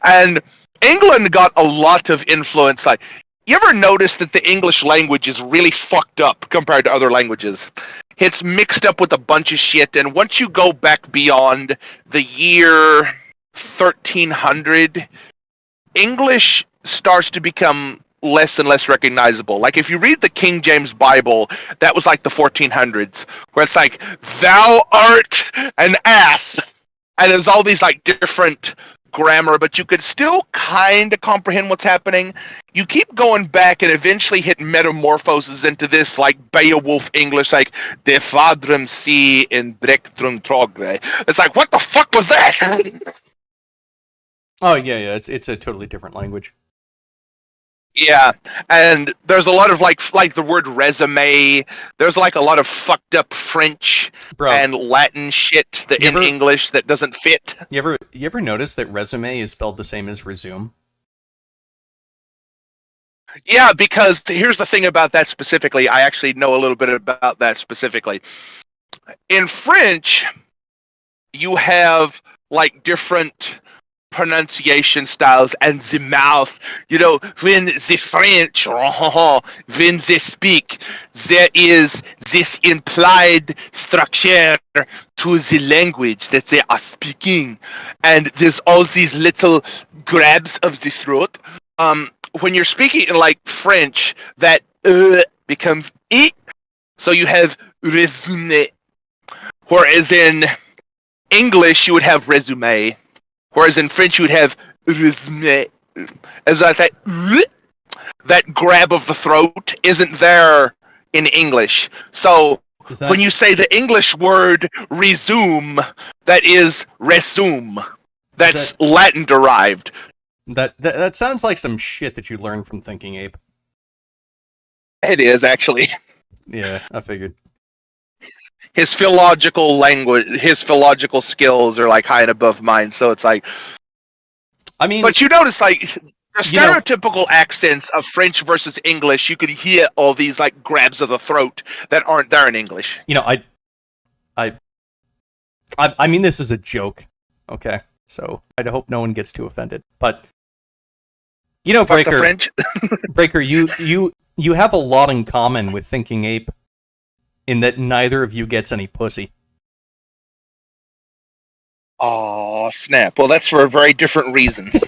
Speaker 2: And England got a lot of influence. Like, you ever notice that the English language is really fucked up compared to other languages? It's mixed up with a bunch of shit, and once you go back beyond the year 1300, English starts to become less and less recognizable. Like, if you read the King James Bible, that was like the 1400s, where it's like, thou art an ass, and there's all these like different grammar, but you could still kind of comprehend what's happening. You keep going back and eventually hit metamorphoses into this like Beowulf English, like de fadrum si in brectrum trogre. It's like, what the fuck was that?
Speaker 1: Oh yeah, it's a totally different language.
Speaker 2: Yeah, and there's a lot of like the word resume. There's like a lot of fucked up French and Latin shit in English that doesn't fit.
Speaker 1: You ever notice that resume is spelled the same as resume?
Speaker 2: Yeah, because here's the thing about that specifically. I actually know a little bit about that specifically. In French, you have like different pronunciation styles and the mouth. You know, when the French, when they speak, there is this implied structure to the language that they are speaking, and there's all these little grabs of the throat. When you're speaking in like French, that becomes it, so you have resume. Whereas in English, you would have resume. Whereas in French, you would have resume. As I think, that grab of the throat isn't there in English. So when you say the English word resume, that is resume. That's Latin derived.
Speaker 1: That sounds like some shit that you learned from Thinking Ape.
Speaker 2: It is, actually.
Speaker 1: Yeah, I figured.
Speaker 2: His philological language, his philological skills are like high and above mine, so it's like.
Speaker 1: I mean,
Speaker 2: but you notice like the stereotypical accents of French versus English, you could hear all these like grabs of the throat that aren't there in English.
Speaker 1: You know, I mean, this is a joke, okay? So I hope no one gets too offended. But you know, Breaker,
Speaker 2: French.
Speaker 1: Breaker, you have a lot in common with Thinking Ape, in that neither of you gets any pussy.
Speaker 2: Oh, snap. Well, that's for very different reasons.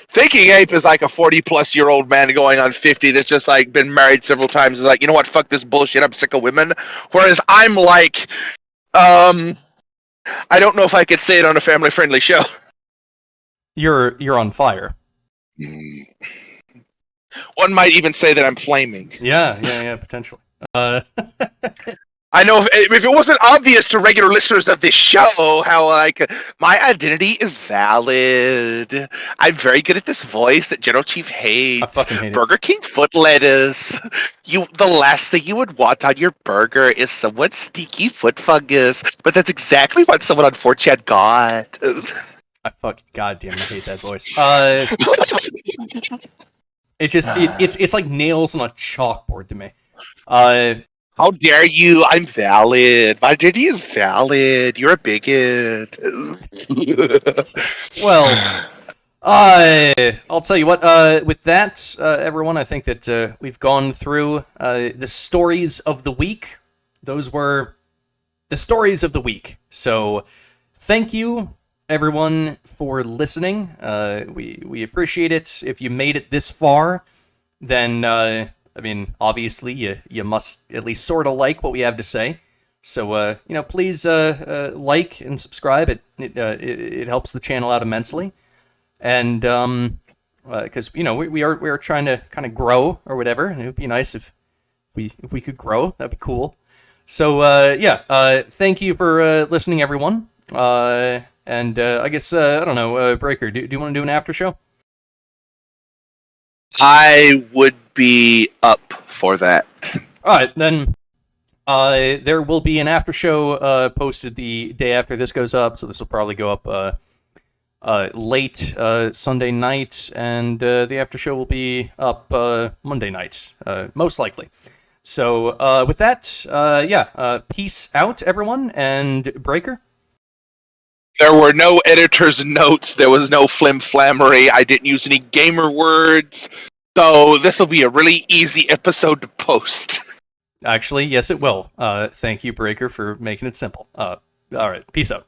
Speaker 2: Thinking Ape is like a 40-plus-year-old man going on 50 that's just like been married several times. Is like, you know what? Fuck this bullshit. I'm sick of women. Whereas I'm like, I don't know if I could say it on a family-friendly show.
Speaker 1: You're on fire.
Speaker 2: One might even say that I'm flaming.
Speaker 1: Yeah, potentially.
Speaker 2: I know if it wasn't obvious to regular listeners of this show how like my identity is valid. I'm very good at this voice that General Chief hates.
Speaker 1: I fucking hate
Speaker 2: Burger King foot lettuce. The last thing you would want on your burger is someone's stinky foot fungus. But that's exactly what someone on 4chan got.
Speaker 1: I fucking goddamn, I hate that voice. It's like nails on a chalkboard to me.
Speaker 2: How dare you? I'm valid. My identity is valid. You're a bigot.
Speaker 1: Well, I'll tell you what. With that, everyone, I think that we've gone through the stories of the week. Those were the stories of the week. So, thank you, everyone, for listening. We appreciate it. If you made it this far, then I mean, obviously, you must at least sort of like what we have to say. So, please like and subscribe. It helps the channel out immensely. And because we are trying to kind of grow or whatever, and it would be nice if we could grow. That'd be cool. So thank you for listening, everyone. And I guess I don't know, Breaker. Do you want to do an after show?
Speaker 2: I would be up for that.
Speaker 1: All right, then there will be an after show posted the day after this goes up, so this will probably go up late Sunday night, and the after show will be up Monday night, most likely. So with that, peace out, everyone, and Breaker.
Speaker 2: There were no editor's notes. There was no flim-flammery. I didn't use any gamer words. So this will be a really easy episode to post.
Speaker 1: Actually, yes, it will. Thank you, Breaker, for making it simple. All right, peace out.